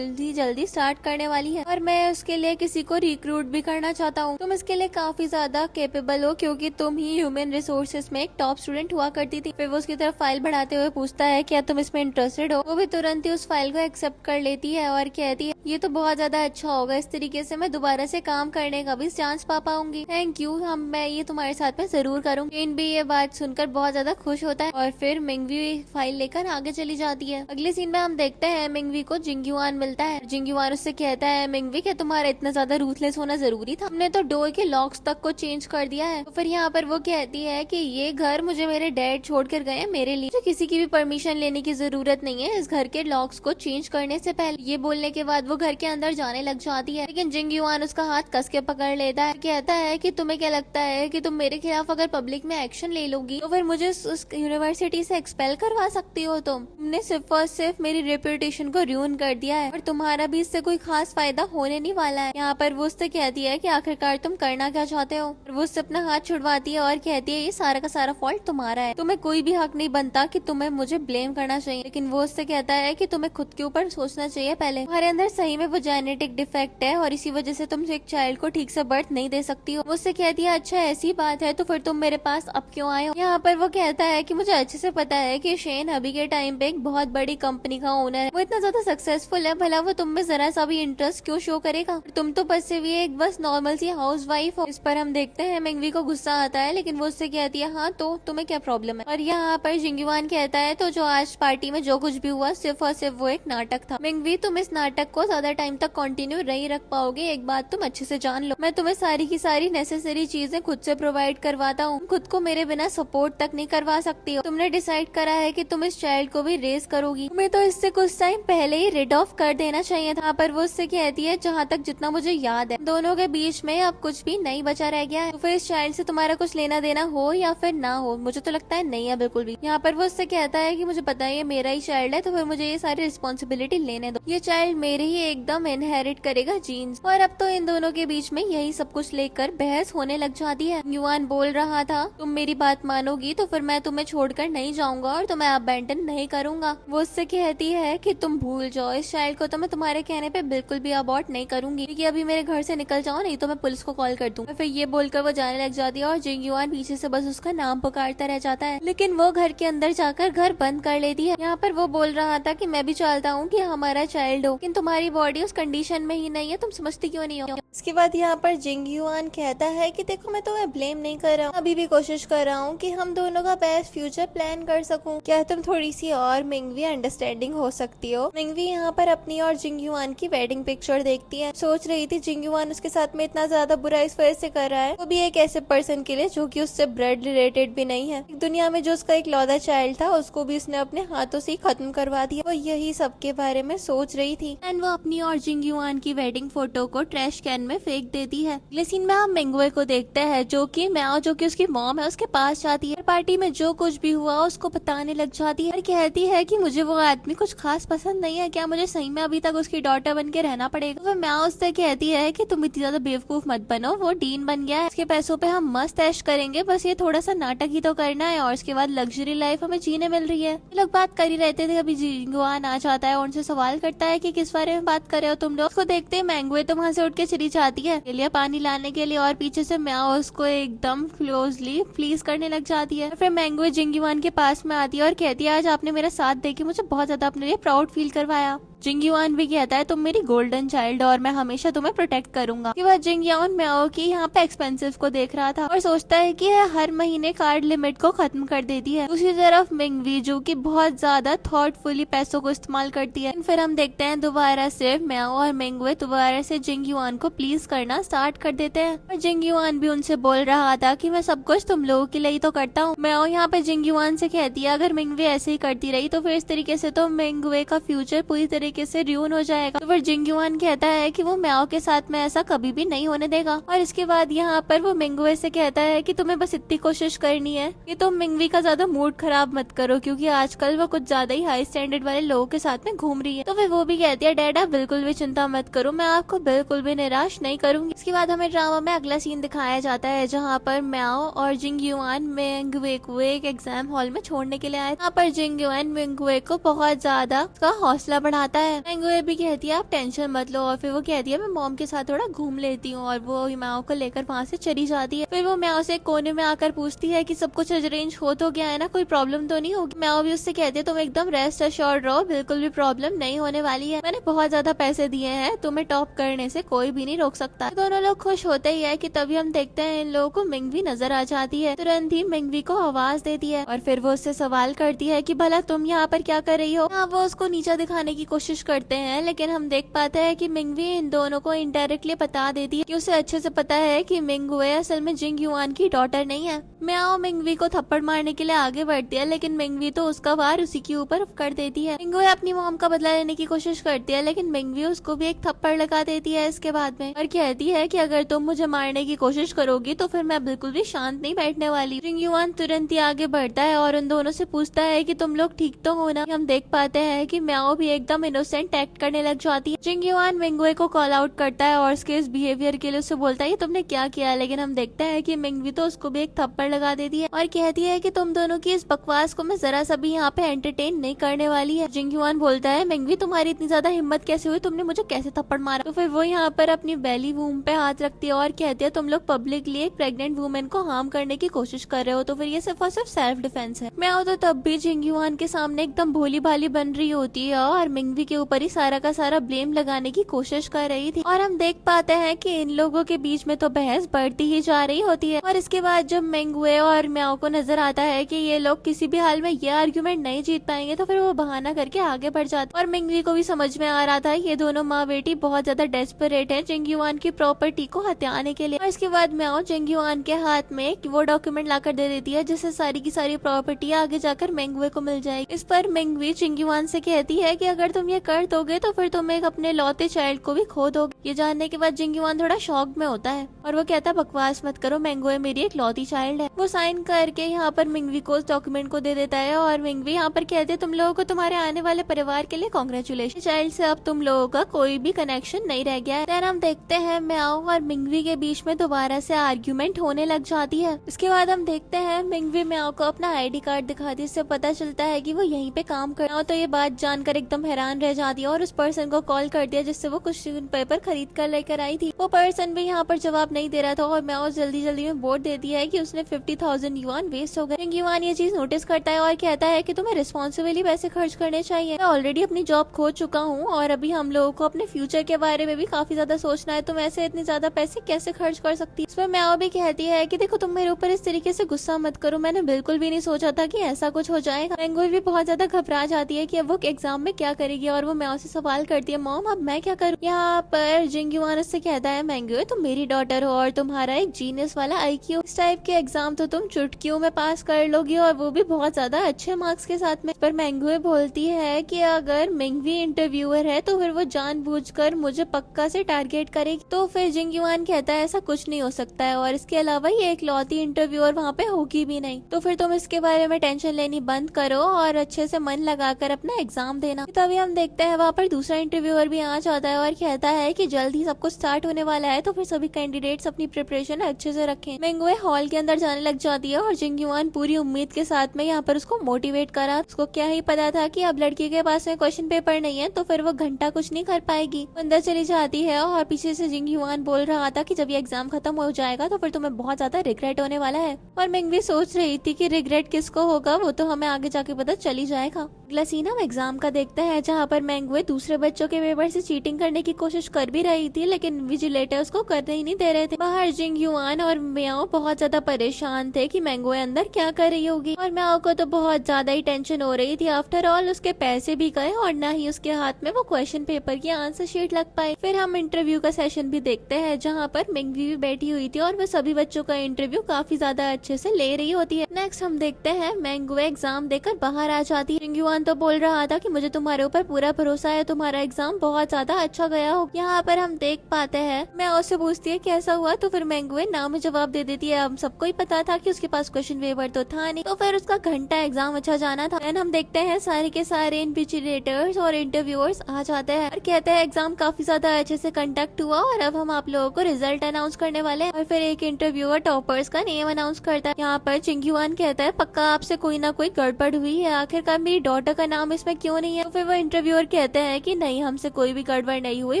जल्दी स्टार्ट करने वाली है और मैं उसके लिए किसी को रिक्रूट भी करना चाहता हूँ। तुम इसके लिए काफी ज्यादा केपेबल हो क्योंकि तुम ही ह्यूमन रिसोर्सेज में एक टॉप स्टूडेंट हुआ करती थी। फिर वो उसकी तरफ फाइल बढ़ाते हुए पूछता है क्या तुम इसमें इंटरेस्टेड हो? वो भी तुरंत ही उस फाइल को एक्सेप्ट कर लेती है और कहती है ये तो बहुत ज्यादा अच्छा होगा, इस तरीके से मैं दोबारा से काम करने का भी चांस पा पाऊंगी। थैंक यू, मैं ये तुम्हारे साथ में जरूर करूंगी। शेन भी ये बात सुनकर बहुत ज्यादा खुश होता है और फिर मिंगवी फाइल लेकर आगे चली जाती है। अगले सीन में हम देखते हैं मिंगवी को जिंग यूआन मिलता है। जिंग यूआन उससे कहता है मिंगवी क्या तुम्हारा इतना ज्यादा रूथलेस होना जरूरी था? हमने तो डोर के लॉक्स तक को चेंज कर दिया है। तो फिर यहाँ पर वो कहती है कि ये घर मुझे मेरे डैड छोड़ कर गए मेरे लिए, तो किसी की भी परमिशन लेने की जरूरत नहीं है इस घर के लॉक्स को चेंज करने से पहले। ये बोलने के बाद वो घर के अंदर जाने लग जाती है लेकिन जिंग यूआन उसका हाथ कस के पकड़ लेता है। कहता है कि तुम्हें क्या लगता है कि तुम मेरे खिलाफ अगर पब्लिक में एक्शन ले लोगी तो फिर मुझे उस यूनिवर्सिटी से एक्सपेल करवा सकती हो। तुमने सिर्फ और सिर्फ मेरी रेपुटेशन को र्यून कर दिया है और तुम्हारा भी इससे कोई खास फायदा होने नहीं वाला है। यहाँ पर वो उससे कहती है कि आखिरकार तुम करना क्या चाहते हो? वो उससे अपना हाथ छुड़वाती है और कहती है ये सारा का सारा फॉल्ट तुम्हारा है, तुम्हें कोई भी हक नहीं बनता कि तुम्हें मुझे ब्लेम करना चाहिए। लेकिन वो उससे कहता है कि तुम्हें खुद के ऊपर सोचना चाहिए पहले, तुम्हारे अंदर सही में वो जेनेटिक डिफेक्ट है और इसी वजह से तुम एक चाइल्ड को ठीक से बर्थ नहीं दे सकती हो। मुझसे कहती है अच्छा ऐसी बात है तो फिर तुम मेरे पास अब क्यों आए हो। यहाँ पर वो कहता है कि मुझे अच्छे से पता है कि शेन अभी के टाइम पे एक बहुत बड़ी कंपनी का ओनर है, वो इतना ज्यादा सक्सेसफुल है, भला वो तुम में जरा सा भी इंटरेस्ट क्यों शो करेगा, तुम तो बस से भी एक बस नॉर्मल सी हाउस वाइफ हो। इस पर हम देखते हैं मिंगवी को गुस्सा आता है, लेकिन वो उससे कहती है हाँ तो तुम्हें क्या प्रॉब्लम है। और यहाँ पर जिंगयुआन कहता है तो जो आज पार्टी में जो कुछ भी हुआ सिर्फ और सिर्फ वो एक नाटक था। मिंगवी तुम इस नाटक को ज्यादा टाइम तक कंटिन्यू नहीं रख पाओगे, एक बात तुम अच्छे से जान लो, मैं तुम्हें सारी की सारी नेसेसरी चीजें खुद से प्रोवाइड करवाता हूँ, खुद को मेरे बिना सपोर्ट तक नहीं करवा सकती हो। तुमने डिसाइड करा है कि तुम इस चाइल्ड को भी रेज करोगी, तुम्हें तो इससे कुछ टाइम पहले ही रिड ऑफ कर देना चाहिए था। पर वो उससे कहती है जहाँ तक जितना मुझे याद है दोनों के बीच में अब कुछ भी नहीं बचा रह गया है, तो फिर इस चाइल्ड से तुम्हारा कुछ लेना देना हो या फिर ना हो, मुझे तो लगता है नहीं है बिल्कुल भी। यहाँ पर वो उससे कहता है कि मुझे पता है ये मेरा ही चाइल्ड है तो फिर मुझे ये सारी रिस्पॉन्सिबिलिटी लेने दो, ये चाइल्ड मेरे ही एकदम इनहेरिट करेगा जीन्स। और अब तो इन दोनों के बीच में यही सब कुछ लेकर बहस होने लग जाती है। युआन बोल रहा था तुम मेरी बात मानोगी तो फिर मैं तुम्हें छोड़कर नहीं जाऊंगा और तुम्हें अबैंडन नहीं करूंगा। वो उससे कहती है कि तुम भूल जाओ इस चाइल्ड को, तो मैं तुम्हारे कहने पे बिल्कुल भी अबॉर्ट नहीं करूंगी, क्योंकि अभी मेरे घर से निकल जाओ नहीं तो मैं पुलिस को कॉल कर दूंगा। फिर ये बोलकर वो जाने लग जाती है और जिंगयुआन पीछे से बस उसका नाम पुकारता रह जाता है, लेकिन वो घर के अंदर जाकर घर बंद कर लेती है। यहाँ पर वो बोल रहा था कि मैं भी चाहता हूँ कि हमारा चाइल्ड हो, लेकिन तुम्हारी बॉडी उस कंडीशन में ही नहीं है, तुम समझती क्यों नहीं हो। इसके बाद यहाँ पर जिंगयुआन कहता है कि देखो मैं तुम्हें ब्लेम नहीं कर रहा हूँ, अभी भी कोशिश कर रहा हूँ कि हम दोनों का बेस्ट फ्यूचर प्लान कर सकूं, क्या तुम थोड़ी सी और मिंगवी अंडरस्टैंडिंग हो सकती हो। मिंगवी यहाँ पर अपनी और जिंगयुआन की वेडिंग पिक्चर देखती है, सोच रही थी जिंगयुआन उसके साथ में इतना ज्यादा बुरा इस वजह से कर रहा है, वो भी एक ऐसे पर्सन के लिए जो कि उससे ब्लड रिलेटेड भी नहीं है। दुनिया में जो उसका एक लौदा चाइल्ड था उसको भी उसने अपने हाथों से खत्म करवा दिया। वो यही सब के बारे में सोच रही थी एंड वो अपनी और जिंगयुआन की वेडिंग फोटो को ट्रैश कैन में फेंक देती है। अगले सीन में हम मिंगवे को देखते हैं जो कि म्याओ जो कि उसकी मॉम है उसके पास जाती है, पार्टी में जो कुछ भी हुआ उसको बताने लग जाती है और कहती है कि मुझे वो आदमी कुछ खास पसंद नहीं है, क्या मुझे सही में अभी तक उसकी डॉटर बन के रहना पड़ेगा। वो म्याओ उससे कहती है कि तुम इतनी ज्यादा बेवकूफ मत बनो, वो डीन बन गया है, इसके पैसों पे हम मस्त ऐश करेंगे, बस ये थोड़ा सा नाटक ही तो करना है और उसके बाद लग्जरी लाइफ हमें जीने मिल रही है। ये लोग बात कर ही रहते थे, अभी जिंगयुआन आ जाता है और उनसे सवाल करता है कि किस बारे में बात कर रहे हो तुम लोग। उसको देखते ही मैंगवे तो वहाँ से उठ के चली जाती है के लिए पानी लाने के लिए और पीछे से म्याओ उसको एकदम क्लोजली प्लीज करने लग जाती है। फिर मैंगवे जिंगयुआन के पास में आती है और कहती है आज आपने मेरा साथ देके मुझे बहुत ज्यादा अपने लिए प्राउड फील करवाया। जिंगयुआन भी कहता है तुम मेरी गोल्डन चाइल्ड और मैं हमेशा तुम्हें प्रोटेक्ट करूंगा। के बाद जिंगयुआन म्याओ की यहाँ पे एक्सपेंसिव को देख रहा था और सोचता है कि हर महीने कार्ड लिमिट को खत्म कर देती है। दूसरी तरफ मिंगवी जो कि बहुत ज्यादा थॉटफुली पैसों को इस्तेमाल करती है। फिर हम देखते हैं दोबारा से म्याओ और मिंगवे दोबारा से जिंगयुआन को प्लीज करना स्टार्ट कर देते हैं और जिंगयुआन भी उनसे बोल रहा था कि मैं सब कुछ तुम लोगों के लिए ही तो करता हूँ। म्याओ यहाँ पे जिंगयुआन से कहती है अगर मिंगवे ऐसे ही करती रही तो फिर इस तरीके से तो मिंगवे का फ्यूचर पूरी तरीके से र्यून हो जाएगा। तो फिर जिंगयुआन कहता है कि वो म्याओ के साथ में ऐसा कभी भी नहीं होने देगा और इसके बाद यहाँ पर वो मिंगवे से कहता है कि तुम्हें बस इतनी कोशिश करनी है कि तुम मिंगवी का ज्यादा मूड खराब मत करो, क्योंकि आजकल वो कुछ ज्यादा ही हाई स्टैंडर्ड वाले लोगों के साथ में घूम रही है। तो फिर वो भी कहती है डैड आप बिल्कुल भी चिंता मत करो, मैं आपको बिल्कुल भी निराश नहीं करूंगी। इसके बाद हमें ड्रामा में अगला सीन दिखाया जाता है जहाँ पर म्याओ और जिंगयुआन मिंगवे को एक एग्जाम हॉल में छोड़ने के लिए आए। यहाँ पर जिंगयुआन मिंगवे को बहुत ज्यादा उसका हौसला बढ़ाता है। मिंगवे भी कहती है आप टेंशन मत लो और फिर वो कहती है मैं मॉम के साथ थोड़ा घूम लेती हूँ और वो म्याओ को लेकर वहाँ से चली जाती है। फिर वो म्याओ से कोने में आकर पूछती है कि सब कुछ अरेंज हो तो गया है ना, कोई प्रॉब्लम तो नहीं होगी। म्याओ भी उससे कहती है तुम एकदम रेस्ट अश्योर्ड रहो, बिल्कुल भी प्रॉब्लम नहीं होने वाली है, मैंने बहुत ज्यादा पैसे दिए हैं, तुम्हें टॉप करने से कोई भी नहीं रोक सकता। दोनों लोग खुश होते ही है कि तभी हम देखते हैं इन लोगों को मिंगवी नजर आ जाती है। तुरंत ही मिंगवी को आवाज देती है और फिर वो उससे सवाल करती है कि भला तुम यहाँ पर क्या कर रही हो। हाँ, वो उसको नीचा दिखाने की कोशिश करते हैं लेकिन हम देख पाते हैं कि मिंगवी इन दोनों को इनडायरेक्टली बता देती है कि उसे अच्छे से पता है कि मिंगवे असल में जिंगयुआन की डॉटर नहीं है। म्याओ मिंगवी को थप्पड़ मारने के लिए आगे बढ़ती है लेकिन मिंगवी तो उसका वार उसी के ऊपर कर देती है। मिंगवे अपनी मॉम का बदला लेने की कोशिश करती है लेकिन मिंगवी उसको भी एक थप्पड़ लगा देती है इसके बाद में और कहती है कि अगर तुम मुझे मारने की कोशिश करोगी तो फिर मैं बिल्कुल भी शांत नहीं बैठने वाली। जिंगयुआन तुरंत ही आगे बढ़ता है और उन दोनों से पूछता है कि तुम लोग ठीक तो हो ना। हम देख पाते हैं कि म्याओ भी एकदम इनोसेंट एक्ट करने लग जाती है। जिंगयुआन मिंगवे को कॉल आउट करता है और उसके इस बिहेवियर के लिए उससे बोलता है कि तुमने क्या किया, लेकिन हम देखते हैं कि मिंगवी तो उसको भी एक थप्पड़ लगा देती है और कहती है कि तुम दोनों की इस बकवास को मैं जरा सा भी यहाँ पे एंटरटेन नहीं करने वाली है। जिंगयुआन बोलता है मिंगवी तुम्हारी इतनी ज्यादा हिम्मत कैसे हुई, तुमने मुझे कैसे थप्पड़ मारा। तो फिर वो यहाँ पर अपनी बेली वूम पे हाथ रखती है और कहती है तुम लोग पब्लिकली एक प्रेग्नेंट वुमेन को हार्म करने की कोशिश कर रहे हो, तो फिर ये सिर्फ और सिर्फ सेल्फ डिफेंस है। म्याओ तो तब भी जिंगयुआन के सामने एकदम भोली भाली बन रही होती है और मिंगवी के ऊपर ही सारा का सारा ब्लेम लगाने की कोशिश कर रही थी। और हम देख पाते हैं कि इन लोगों के बीच में तो बहस बढ़ती ही जा रही होती है। और इसके बाद जब मिंगवे और म्याओ को नजर आता है कि ये लोग किसी भी हाल में ये आर्ग्यूमेंट नहीं जीत पाएंगे, तो फिर वो बहाना करके आगे बढ़ जाते। और मिंगवी को भी समझ में आ रहा था ये दोनों माँ बेटी बहुत ज्यादा डेस्परेट है जिंगयुआन की प्रॉपर्टी को हथियाने के लिए। और इसके बाद म्याओ जिंगयुआन के हाथ में वो डॉक्यूमेंट लाकर दे देती है जिससे सारी की सारी प्रॉपर्टी आगे जाकर मिंगवे को मिल जाएगी। इस पर मिंगवी जिंगयुआन से कहती है कि अगर तुम ये कर दोगे तो फिर तुम एक अपने लौते चाइल्ड को भी खो दोगे। ये जानने के बाद जिंगयुआन थोड़ा शॉक में होता है और वो कहता है बकवास मत करो, मिंगवे मेरी एक लौती चाइल्ड है। वो साइन करके यहाँ पर मिंगवी को उस डॉक्यूमेंट को दे देता है और मिंगवी यहाँ पर कहते हैं तुम लोगों को तुम्हारे आने वाले परिवार के लिए कांग्रेचुलेशन, चाइल्ड से अब तुम लोगों का कोई भी कनेक्शन नहीं रह गया है। फिर हम देखते हैं म्याओ और मिंगवी के बीच में दोबारा से आर्ग्यूमेंट होने लग जाती है। इसके बाद हम देखते हैं मिंगवी म्याओ को अपना आईडी कार्ड दिखाती है, इससे पता चलता है कि वो यहीं पे काम कर रहा हो। तो ये बात जानकर एकदम हैरान रह जाती है और उस पर्सन को कॉल कर दिया जिससे वो कुछ पेपर खरीद कर लेकर आई थी। वो पर्सन भी यहाँ पर जवाब नहीं दे रहा था और म्याओ जल्दी जल्दी में बोल देती है कि उसने 50,000 युआन वेस्ट हो गए। जिंगयुआन ये चीज नोटिस करता है और कहता है कि तुम्हें रिस्पॉन्सिबली पैसे खर्च करने चाहिए, मैं ऑलरेडी अपनी जॉब खो चुका हूँ और अभी हम लोगों को अपने फ्यूचर के बारे में भी काफी ज्यादा सोचना है, तुम ऐसे इतने ज्यादा पैसे कैसे खर्च कर सकती। इसमें म्याओ भी कहती है कि देखो तुम मेरे ऊपर इस तरीके से गुस्सा मत करो, मैंने बिल्कुल भी नहीं सोचा था कि ऐसा कुछ हो जाएगा। मिंगवी भी बहुत ज्यादा घबरा जाती है कि अब वो एग्जाम में क्या करेगी और वो म्याओ से सवाल करती है मॉम अब मैं क्या करूँ। यहाँ पर जिंगयुआन उससे कहता है मिंगवी तुम मेरी डॉटर हो और तुम्हारा एक जीनियस वाला IQ, इस टाइप के एग्जाम तो तुम चुटकियों में पास कर लोगी और वो भी बहुत ज्यादा अच्छे मार्क्स के साथ में। पर मिंगवी बोलती है कि अगर मिंगवी इंटरव्यूअर है तो फिर वो जानबूझकर मुझे पक्का से टारगेट करेगी। तो फिर जिंगयुआन कहता है ऐसा कुछ नहीं हो सकता है और इसके अलावा ये एक लौती इंटरव्यूअर वहाँ पे होगी भी नहीं, तो फिर तुम इसके बारे में टेंशन लेनी बंद करो और अच्छे से मन लगाकर अपना एग्जाम देना। तभी हम देखते हैं वहाँ पर दूसरा इंटरव्यूअर भी आ जाता है और कहता है कि जल्द ही सब कुछ स्टार्ट होने वाला है, तो फिर सभी कैंडिडेट्स अपनी प्रिपरेशन अच्छे से रखें। मिंगवे हॉल के अंदर जाने लग जाती है और जिंगयुआन पूरी उम्मीद के साथ में यहाँ पर उसको मोटिवेट करा। उसको क्या ही पता था कि अब लड़की के पास में क्वेश्चन पेपर नहीं है तो फिर वो घंटा कुछ नहीं कर पाएगी। अंदर चली जाती है और पीछे से जिंगयुआन बोल रहा था कि जब ये एग्जाम खत्म हो जाएगा तो फिर तुम्हें बहुत ज्यादा रिग्रेट होने वाला है। और मिंगवी सोच रही थी कि रिग्रेट किसको होगा वो तो हमें आगे जाके पता चल ही जाएगा। अगला सीन हम एग्जाम का देखते हैं जहाँ पर मिंगवे दूसरे बच्चों के पेपर से चीटिंग करने की कोशिश कर भी रही थी लेकिन विजिलेटर उसको करने ही नहीं दे रहे थे। बाहर जिंगयुआन और म्याओ बहुत ज्यादा परेशान थे कि मिंगवे अंदर क्या कर रही होगी और म्याओ को तो बहुत ज्यादा ही टेंशन हो रही थी। आफ्टर ऑल उसके पैसे भी गए और न ही उसके हाथ में वो क्वेश्चन पेपर की आंसर शीट लग पाई। फिर हम इंटरव्यू का सेशन भी देखते हैं जहाँ पर मिंगवी भी बैठी हुई थी और वो सभी बच्चों का इंटरव्यू काफी ज्यादा अच्छे से ले रही होती है। नेक्स्ट हम देखते हैं मिंगवे एग्जाम देकर बाहर आ जाती है। जिंगयुआन तो बोल रहा था कि मुझे तुम्हारे ऊपर पूरा भरोसा है, तुम्हारा एग्जाम बहुत ज्यादा अच्छा गया हो। यहाँ पर हम देख पाते हैं मैं उससे पूछती है कैसा हुआ तो फिर मिंगवे ना में जवाब दे देती है। हम सबको ही पता था कि उसके पास क्वेश्चन पेपर तो था नहीं, तो फिर उसका घंटा एग्जाम अच्छा जाना था। एंड हम देखते हैं सारे के सारे इन्विजिलेटर्स और इंटरव्यूअर्स आ जाते हैं और कहते हैं एग्जाम काफी ज्यादा अच्छे से कंडक्ट हुआ और अब हम आप लोगों को रिजल्ट अनाउंस करने वाले हैं। और फिर एक इंटरव्यूअर टॉपर्स का नेम अनाउंस करता है। यहाँ पर जिंगयुआन कहता है पक्का आपसे कोई ना कोई गड़बड़ हुई है, आखिरकार मेरी डॉटर का नाम इसमें क्यों नहीं है। तो फिर वो इंटरव्यूअर कहते हैं कि नहीं हमसे कोई भी गड़बड़ नहीं हुई,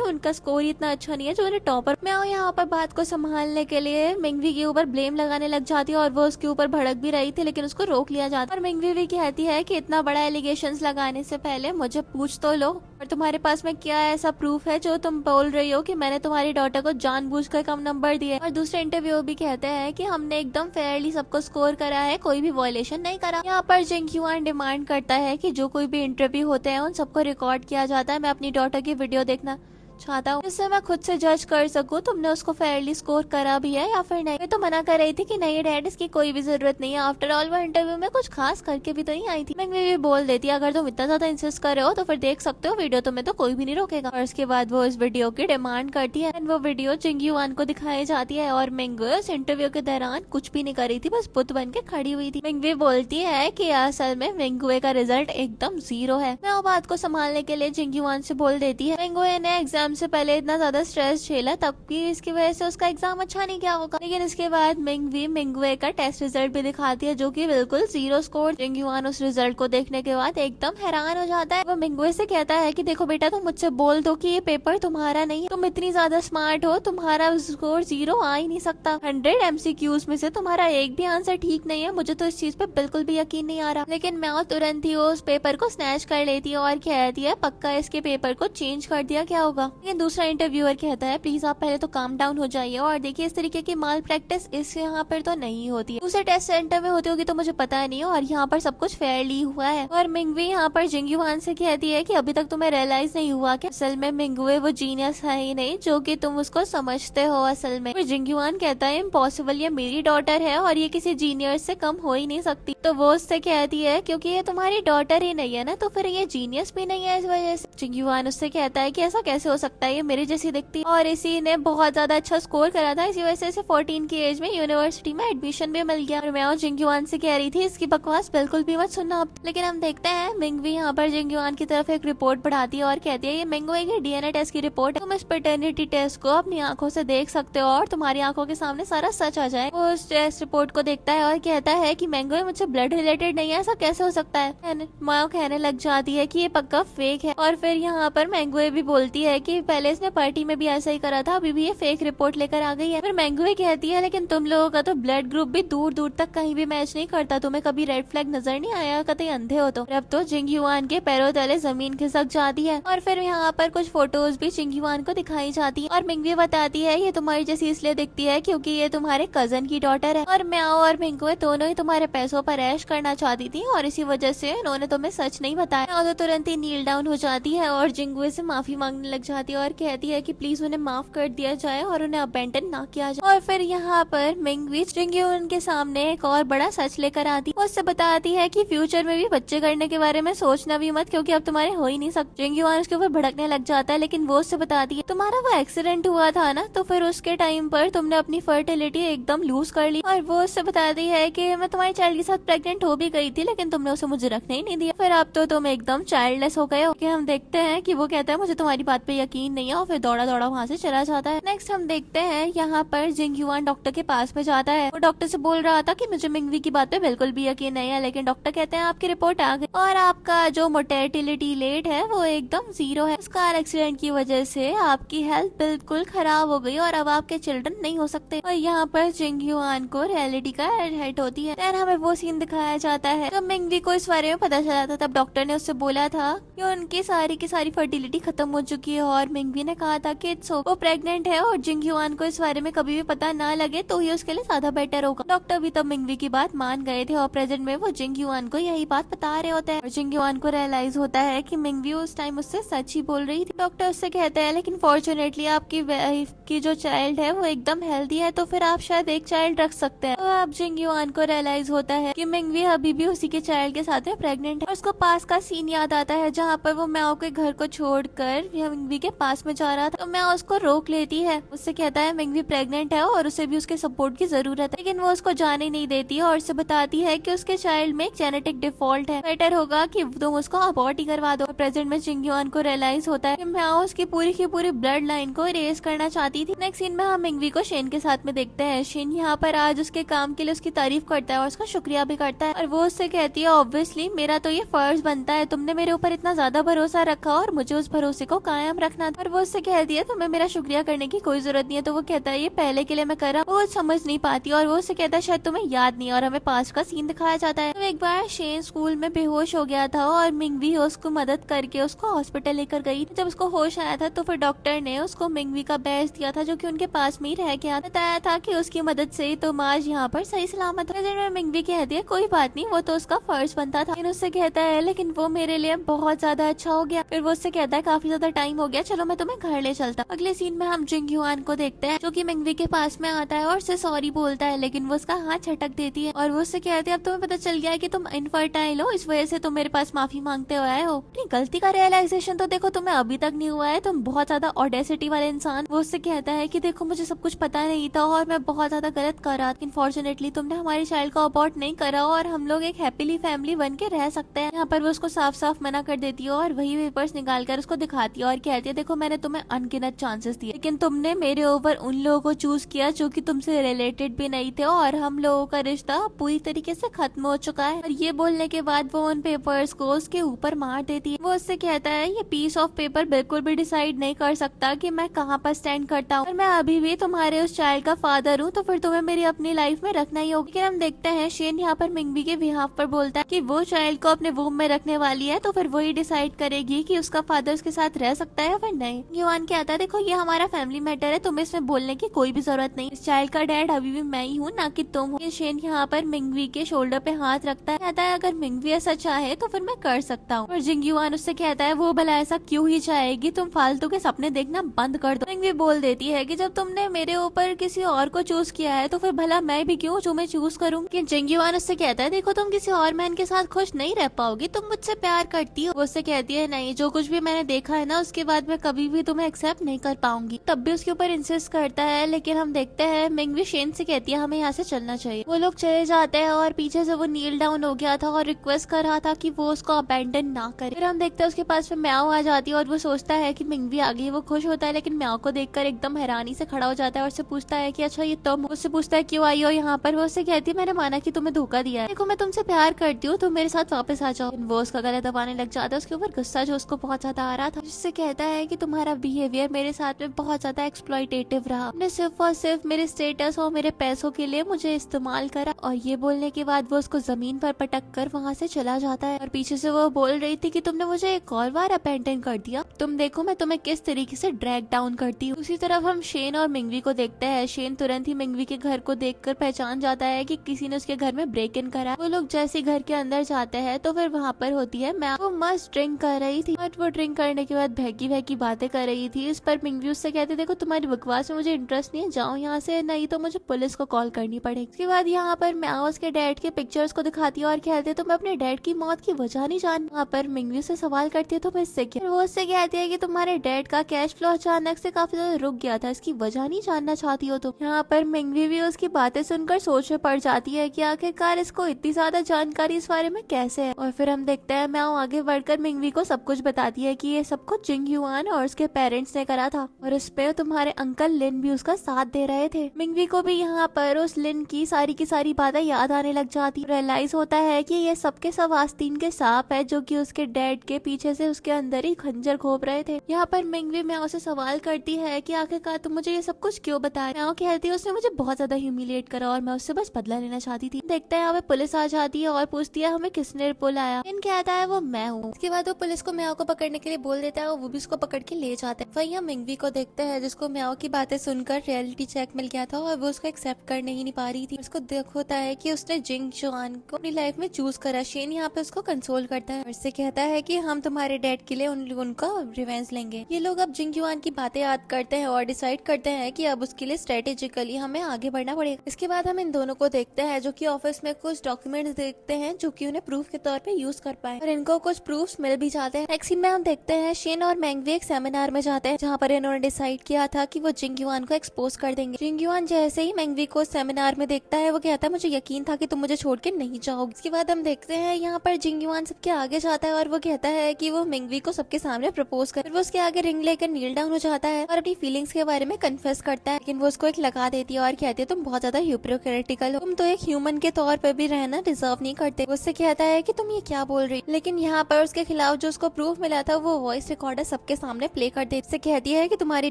उनका स्कोर इतना अच्छा नहीं है जो उन्हें टॉपर। मैं यहाँ पर बात को संभालने के लिए मिंगवी के ऊपर ब्लेम लगाने लग जाती है और वो उसके ऊपर भड़क भी रही थी लेकिन उसको रोक लिया जाता है। और मिंगवी भी कहती है कि इतना बड़ा एलिगेशंस लगाने से पहले मुझे पूछ तो लो और तुम्हारे पास में क्या ऐसा प्रूफ है जो तुम बोल रही हो कि मैंने तुम्हारी डॉटर को जानबूझकर कम नंबर दिए। और दूसरे इंटरव्यू भी कहते हैं कि हमने एकदम फेयरली सबको स्कोर करा है, कोई भी वॉयलेशन नहीं करा। यहाँ पर जिंगयुआन डिमांड करता है कि जो कोई भी इंटरव्यू होते हैं उन सबको रिकॉर्ड किया जाता है, मैं अपनी डॉटर की वीडियो देखना चाहता हूँ जिससे मैं खुद से जज कर सकूँ तुमने उसको फेयरली स्कोर करा भी है या फिर नहीं। मैं तो मना कर रही थी कि नहीं डैड इसकी कोई भी जरूरत नहीं है, आफ्टर ऑल वो इंटरव्यू में कुछ खास करके भी तो नहीं आई थी। मिंगवी भी बोल देती है अगर तुम इतना ज्यादा इंसिस्ट कर रहे हो तो फिर देख सकते हो वीडियो, तुम्हें तो कोई भी नहीं रोकेगा। और उसके बाद वो इस वीडियो की डिमांड करती है। वो वीडियो जिंगयुआन को दिखाई जाती है और मिंगवी उस इंटरव्यू के दौरान कुछ भी नहीं कर रही थी, बस बुत बन के खड़ी हुई थी। मिंगवी बोलती है कि असल में मिंगवे का रिजल्ट एकदम 0 है। मैं वो बात को संभालने के लिए जिंगयुआन से बोल देती है मिंगवे ने एग्जाम से पहले इतना ज्यादा स्ट्रेस झेला तब भी इसकी वजह से उसका एग्जाम अच्छा नहीं गया होगा। लेकिन इसके बाद मिंगवी मिंगवे का टेस्ट रिजल्ट भी दिखाती है जो कि बिल्कुल 0 स्कोर। जिंगयुआन उस रिजल्ट को देखने के बाद एकदम हैरान हो जाता है। वो मिंगवे से कहता है कि देखो बेटा तुम मुझसे बोल दो कि ये पेपर तुम्हारा नहीं है, तुम इतनी ज्यादा स्मार्ट हो, तुम्हारा स्कोर 0 आ ही नहीं सकता। 100 MCQs में से तुम्हारा एक भी आंसर ठीक नहीं है, मुझे तो इस चीज पे बिल्कुल भी यकीन नहीं आ रहा। लेकिन म्याओ तुरंत ही उस पेपर को स्नैच कर लेती है और कहती है पक्का इसके पेपर को चेंज कर दिया क्या होगा। लेकिन दूसरा इंटरव्यूअर कहता है प्लीज आप पहले तो काम डाउन हो जाइए और देखिए इस तरीके की माल प्रैक्टिस इस यहाँ पर तो नहीं होती है, दूसरे टेस्ट सेंटर में होती होगी तो मुझे पता नहीं है और यहाँ पर सब कुछ फेयरली हुआ है। और मिंगवी यहाँ पर जिंगयुआन से कहती है कि अभी तक तुम्हें रियलाइज नहीं हुआ कि असल में मिंगवे वो जीनियस है ही नहीं जो कि तुम उसको समझते हो असल में। जिंगयुआन कहता है इम्पॉसिबल, ये मेरी डॉटर है और ये किसी जीनियस से कम हो ही नहीं सकती। तो वो उससे कहती है क्योंकि ये तुम्हारी डॉटर ही नहीं है ना तो फिर ये जीनियस भी नहीं है इस वजह से। जिंगयुआन उससे कहता है कि ऐसा कैसे हो सकता है, ये मेरे जैसी दिखती है और इसी ने बहुत ज्यादा अच्छा स्कोर करा था, इसी वजह से 14 की एज में यूनिवर्सिटी में एडमिशन भी मिल गया। और मैं जिंगयुआन से कह रही थी इसकी बकवास बिल्कुल भी मत सुनना। लेकिन हम देखते हैं मिंगवी यहाँ पर जिंगयुआन की तरफ एक रिपोर्ट बढ़ाती है और कहती है ये मिंगवे की DNA टेस्ट की रिपोर्ट है, तुम इस पैटर्निटी टेस्ट को अपनी आंखों से देख सकते हो और तुम्हारी आंखों के सामने सारा सच आ जाए। वो उस टेस्ट रिपोर्ट को देखता है और कहता है कि मिंगवे मुझसे ब्लड रिलेटेड नहीं है, ऐसा कैसे हो सकता है। माओ कहने लग जाती है कि ये पक्का फेक है। और फिर यहाँ पर मिंगवे भी बोलती है कि पहले इसने पार्टी में भी ऐसा ही करा था, अभी भी ये फेक रिपोर्ट लेकर आ गई है। फिर मिंगवे कहती है लेकिन तुम लोगों का तो ब्लड ग्रुप भी दूर दूर तक कहीं भी मैच नहीं करता, तुम्हें कभी रेड फ्लैग नजर नहीं आया, कतई अंधे हो तो। अब तो जिंगयुआन के पैरों तले जमीन खिसक जाती है। और फिर यहाँ पर कुछ फोटोज भी जिंगयुआन को दिखाई जाती है और मिंगवे बताती है ये तुम्हारी जैसी इसलिए दिखती है क्योंकि ये तुम्हारे कजन की डॉटर है और म्याओ और मिंगवे दोनों ही तुम्हारे पैसों पर ऐश करना चाहती थी और इसी वजह से उन्होंने तुम्हें सच नहीं बताया। तो तुरंत ही नील डाउन हो जाती है और जिंगवे से माफी मांगने लग जाती है और कहती है कि प्लीज उन्हें माफ कर दिया जाए और उन्हें अबेंडन ना किया जाए। और फिर यहाँ पर मिंगवी जिंगयुआन के सामने एक और बड़ा सच लेकर आती है, उससे बताती है कि फ्यूचर में भी बच्चे करने के बारे में सोचना भी मत क्योंकि अब तुम्हारे हो ही नहीं सकते। जिंगयुआन उसके ऊपर भड़कने लग जाता है लेकिन वो उससे बताती है तुम्हारा वो एक्सीडेंट हुआ था ना तो फिर उसके टाइम पर तुमने अपनी फर्टिलिटी एकदम लूज कर ली। और वो उससे बताती है कि मैं तुम्हारी चाइल्ड के साथ प्रेग्नेंट हो भी गई थी लेकिन तुमने उसे मुझे रखने ही नहीं दिया, फिर अब तो तुम एकदम चाइल्डलेस हो गए हो। कि हम देखते हैं कि वो कहता है मुझे तुम्हारी बात पे यकीन नहीं है और फिर दौड़ा दौड़ा वहाँ से चला जाता है। नेक्स्ट हम देखते हैं यहाँ पर जिंगयुआन डॉक्टर के पास में जाता है। वो डॉक्टर से बोल रहा था कि मुझे मिंगवी की बात पे बिल्कुल भी यकीन नहीं है, लेकिन डॉक्टर कहते हैं आपकी रिपोर्ट आ गई और आपका जो मोर्टेलिटी रेट है वो एकदम 0 है। उस कार एक्सीडेंट की वजह से आपकी हेल्थ बिल्कुल खराब हो गई और अब आपके चिल्ड्रन नहीं हो सकते। और यहाँ पर जिंगयुआन को रियलिटी का हेड होती है। देन हमें वो सीन दिखाया जाता है जब मिंगवी को इस बारे में पता चला था तब डॉक्टर ने उससे बोला था कि उनकी सारी की सारी फर्टिलिटी खत्म हो चुकी है और मिंगवी ने कहा था कि वो प्रेग्नेंट है और जिंगयुआन को इस बारे में कभी भी पता ना लगे तो ही उसके लिए ज्यादा बेटर होगा। डॉक्टर भी तब मिंगवी की बात मान गए थे और प्रेजेंट में वो जिंगयुआन को यही बात बता रहे होते हैं और जिंगयुआन को रियलाइज होता है कि मिंगवी उस टाइम उससे सच ही बोल रही थी। डॉक्टर उससे कहते हैं लेकिन फॉर्चुनेटली आपकी वाइफ की जो चाइल्ड है वो एकदम हेल्दी है तो फिर आप शायद एक चाइल्ड रख सकते हैं। तो अब जिंगयुआन को रियलाइज होता है कि मिंगवी अभी भी उसी के चाइल्ड के साथ में प्रेग्नेंट है। उसको पास का सीन याद आता है जहाँ पर वो म्याओ के घर को छोड़कर मिंगवी के पास में जा रहा था तो म्याओ उसको रोक लेती है। उससे कहता है मिंगवी प्रेग्नेंट है और उसे भी उसके सपोर्ट की जरूरत है, लेकिन वो उसको जाने नहीं देती है और उससे बताती है कि उसके चाइल्ड में एक जेनेटिक डिफॉल्ट है, बेटर होगा कि तुम उसको अबॉर्ट ही करवा दो। प्रेजेंट में जिंगयुआन को रियलाइज होता है कि म्याओ उसकी पूरी की पूरी ब्लड लाइन को इरेज करना चाहती थी। नेक्स्ट सीन में हम मिंगवी को शेन के साथ में देखते हैं। शेन यहाँ पर आज उसके काम के लिए उसकी तारीफ करता है और उसका शुक्रिया भी करता है और वो उससे कहती है ऑब्वियसली मेरा तो ये फर्ज बनता है, तुमने मेरे ऊपर इतना ज्यादा भरोसा रखा और मुझे उस भरोसे को कायम रखना था। और वो उससे कहती है तुम्हें मेरा शुक्रिया करने की कोई जरूरत नहीं है। तो वो कहता है ये पहले के लिए मैं कर रहा हूँ। वो समझ नहीं पाती और वो उससे कहता है शायद तुम्हें याद नहीं। और हमें पास्ट का सीन दिखाया जाता है। तो एक बार शेन स्कूल में बेहोश हो गया था और मिंगवी उसको मदद करके उसको हॉस्पिटल लेकर गई। जब उसको होश आया था तो फिर डॉक्टर ने उसको मिंगवी का बैज दिया था जो कि उनके पास में ही रह गया, बताया था कि उसकी मदद से तुम आज यहाँ पर सही सलामत है। मिंगवी कहती है कोई बात नहीं, वो तो उसका फर्ज बनता था। उससे कहता है लेकिन वो मेरे लिए बहुत ज्यादा अच्छा हो गया। फिर वो उससे कहता है काफी ज्यादा टाइम हो गया चलो मैं तुम्हें घर ले चलता। अगले सीन में हम जिंग ह्यूआन को देखते हैं जो कि मिंगवी के पास में आता है और उससे सॉरी बोलता है, लेकिन वो उसका हाथ झटक देती है और वो उससे कहती है अब तुम्हें पता चल गया है कि तुम इनफर्टाइल हो, इस वजह से तुम मेरे पास माफी मांगते हुए आए हो। अपनी गलती का रियलाइजेशन तो देखो तुम्हें अभी तक नहीं हुआ है, तुम बहुत ज्यादा ऑडेसिटी वाले इंसान। वो उससे कहता है कि देखो मुझे सब कुछ पता नहीं था और मैं बहुत ज्यादा गलत कर रहा था, अनफॉर्चुनेटली तुमने हमारे चाइल्ड को अबॉर्ट नहीं करा और हम लोग एक हैप्पीली फैमिली बन के रह सकते हैं। यहाँ पर वो उसको साफ साफ मना कर देती है और वही पेपर्स निकाल कर उसको दिखाती है और कहती है देखो मैंने तुम्हें अनगिनत चांसेस दिए, लेकिन तुमने मेरे ऊपर उन लोगों को चूज किया जो कि तुमसे रिलेटेड भी नहीं थे और हम लोगों का रिश्ता पूरी तरीके से खत्म हो चुका है। और ये बोलने के बाद वो उन पेपर्स को उसके ऊपर मार देती है। वो उससे कहता है ये पीस ऑफ पेपर बिल्कुल भी डिसाइड नहीं कर सकता कि मैं कहाँ पर स्टैंड करता हूँ और मैं अभी भी तुम्हारे उस चाइल्ड का फादर हूँ, तो फिर तुम्हें मेरी अपनी लाइफ में रखना ही होगा। लेकिन हम देखते हैं शेन यहाँ पर मिंगवी के बिहाफ पर बोलता है कि वो चाइल्ड को अपने वोम में रखने वाली है, तो फिर वही डिसाइड करेगी कि उसका फादर उसके साथ रह सकता है या फिर नहीं। ह्यूआन कहता है देखो ये हमारा फैमिली मैटर है, तुम्हें इसमें बोलने की कोई भी जरूरत नहीं, इस चाइल्ड का डैड अभी भी मैं ही हूँ ना कि तुम हो। शेन यहाँ पर मिंगवी के शोल्डर पे हाथ रखता है, कहता है अगर मिंगवी ऐसा चाहे तो फिर मैं कर सकता हूँ। और जिंग ह्यूआन उससे कहता है वो भला ऐसा क्यों ही चाहेगी, तुम फालतू के सपने देखना बंद कर दो। मिंगवी बोल देती है कि जब तुमने मेरे ऊपर किसी और को चूज किया है तो फिर भला मैं भी क्यों तुम्हें चूज करूँ। जिंग ह्यूआन उससे कहता है देखो तुम किसी और मैन के साथ खुश नहीं रह पाओगी, तुम मुझसे प्यार करती हो। वो उससे कहती है नहीं, जो कुछ भी मैंने देखा है ना उसके बाद मैं कभी भी तुम्हें एक्सेप्ट नहीं कर पाऊंगी। तब भी उसके ऊपर इंसिस्ट करता है, लेकिन हम देखते हैं मिंगवी शेन से कहती है हमें यहाँ से चलना चाहिए। वो लोग चले जाते हैं और पीछे से वो नील डाउन हो गया था और रिक्वेस्ट कर रहा था कि वो उसको अबैंडन ना करे। फिर हम देखते हैं उसके पास में म्याओ आ जाती है और वो सोचता है कि मिंगवी आ गई। वो खुश होता है लेकिन म्याओ को देखकर एकदम हैरानी से खड़ा हो जाता है और उससे पूछता है कि अच्छा ये तुम हो? उससे पूछता है क्यों आई हो यहाँ पर। वो उससे कहती है मैंने माना कि तुम्हें धोखा दिया है, देखो मैं तुमसे प्यार करती हूँ, तुम मेरे साथ वापस आ जाओ। वो उसका गला दबाने लग जाता है, उसके ऊपर गुस्सा जो उसको बहुत ज्यादा आ रहा था, जिससे कहता है कि तुम्हारा बिहेवियर मेरे साथ में बहुत ज्यादा एक्सप्लॉइटेटिव रहा, तुमने सिर्फ और सिर्फ मेरे स्टेटस और मेरे पैसों के लिए मुझे इस्तेमाल करा। और ये बोलने के बाद वो उसको जमीन पर पटक कर वहाँ से चला जाता है। और पीछे से वो बोल रही थी कि तुमने मुझे एक और बार अबैंडन कर दिया, तुम देखो मैं तुम्हें किस तरीके से ड्रैग डाउन करती हूँ। उसी तरफ हम शेन और मिंगवी को देखते हैं। शेन तुरंत ही मिंगवी के घर को देखकर पहचान जाता है कि किसी ने उसके घर में ब्रेक इन करा। वो लोग जैसे घर के अंदर जाते हैं तो फिर वहाँ पर होती है मैं वो मस्त ड्रिंक कर रही थी और वो ड्रिंक करने के बाद बहकी बहकी बातें कर रही थी। इस पर मिंगवी उससे कहते देखो तुम्हारी बकवास में मुझे इंटरेस्ट नहीं है, जाओ यहाँ से, नहीं तो मुझे पुलिस को कॉल करनी पड़ेगी। उसके बाद यहाँ पर म्याओ उसके डैड के पिक्चर्स को दिखाती है और कहते तुम अपने डैड की मौत की वजह नहीं जान। वहाँ पर मिंगवी से सवाल करती है तो मैं इससे क्या। वो उससे कहती है कि तुम्हारे डैड का कैश फ्लो अचानक से काफी ज्यादा रुक गया था, इसकी वजह नहीं जानना चाहती हो तुम। यहाँ पर मिंगवी भी उसकी बातें सुनकर सोच में पड़ जाती है कि आखिरकार इसको इतनी ज्यादा जानकारी इस बारे में कैसे है। और फिर हम देखते हैं म्याओ आगे बढ़कर मिंगवी को सब कुछ बताती है कि ये सब कुछ जिंग ह्यूआन और उसके पेरेंट्स ने करा था और इस पे तुम्हारे अंकल लिन भी उसका साथ दे रहे थे। मिंगवी को भी यहाँ पर उस लिन की सारी बातें याद आने लग जाती। रियलाइज होता है कि ये सबके सब आस्तीन के सांप है जो कि उसके डैड के पीछे से उसके अंदर ही खंजर घोप रहे थे। यहाँ पर मिंगवी म्याओ से सवाल करती है कि आखिरकार तुम मुझे ये सब कुछ क्यों बताया। म्याओ कहती है उसने मुझे बहुत ज्यादा ह्यूमिलिएट करा और मैं उससे बस बदला लेना चाहती थी। देखते हैं यहाँ पे पुलिस आ जाती है और पूछती है हमें किसने बुलाया। इन कहता है वो मैं हूँ। उसके बाद वो पुलिस को म्याओ को पकड़ने के लिए बोल देता है और वो भी उसको पकड़ के ले जाते हैं। वही हम मिंगवी को देखते हैं जिसको म्याओ की बातें सुनकर रियलिटी चेक मिल गया था और वो उसको एक्सेप्ट करने ही नहीं पा रही थी। उसको दुख होता है कि उसने जिंग ह्यूआन को अपनी लाइफ में चूज करा। शेन यहाँ पे उसको कंसोल करता है और उससे कहता है कि हम तुम्हारे डैड के लिए उनका रिवेंज लेंगे। ये लोग अब जिंग ह्यूआन की बातें याद करते हैं और डिसाइड करते हैं कि अब उसके लिए स्ट्रेटेजिकली हमें आगे बढ़ना पड़ेगा। इसके बाद हम इन दोनों को देखते हैं जो कि ऑफिस में कुछ डॉक्यूमेंट्स देखते हैं जो कि उन्हें प्रूफ के तौर पे यूज कर पाए और इनको कुछ प्रूफ्स मिल भी जाते हैं। नेक्स्ट सीन में हम देखते हैं शेन और मिंगवी एक सेमिनार में जाते हैं जहाँ पर इन्होंने डिसाइड किया था कि वो जिंग ह्यूआन को एक्सपोज कर देंगे। जिंग ह्यूआन जैसे ही मिंगवी को सेमिनार में देखता है वो कहता है मुझे यकीन था कि तुम मुझे छोड़ के नहीं जाओगे। इसके बाद हम देखते हैं यहाँ पर जिंग ह्यूआन सबके आगे जाता है और वो कहता है कि वो मिंगवी को सबके सामने प्रपोज कर। वो उसके आगे रिंग लेकर नील डाउन हो जाता है और अपनी फीलिंग्स के बारे में कन्फेस करता है, लेकिन वो उसको एक लगा देती है और कहती है तुम बहुत ज्यादा ह्यूपोक्रिटिकल हो, तुम तो एक ह्यूमन के तौर पर भी रहना डिजर्व नहीं करते। उससे कहता है कि तुम ये क्या बोल रही, लेकिन यहाँ पर उसके खिलाफ जो उसको प्रूफ मिला था वो वॉइस रिकॉर्डर सबके सामने प्ले कर देती है। कहती है कि तुम्हारी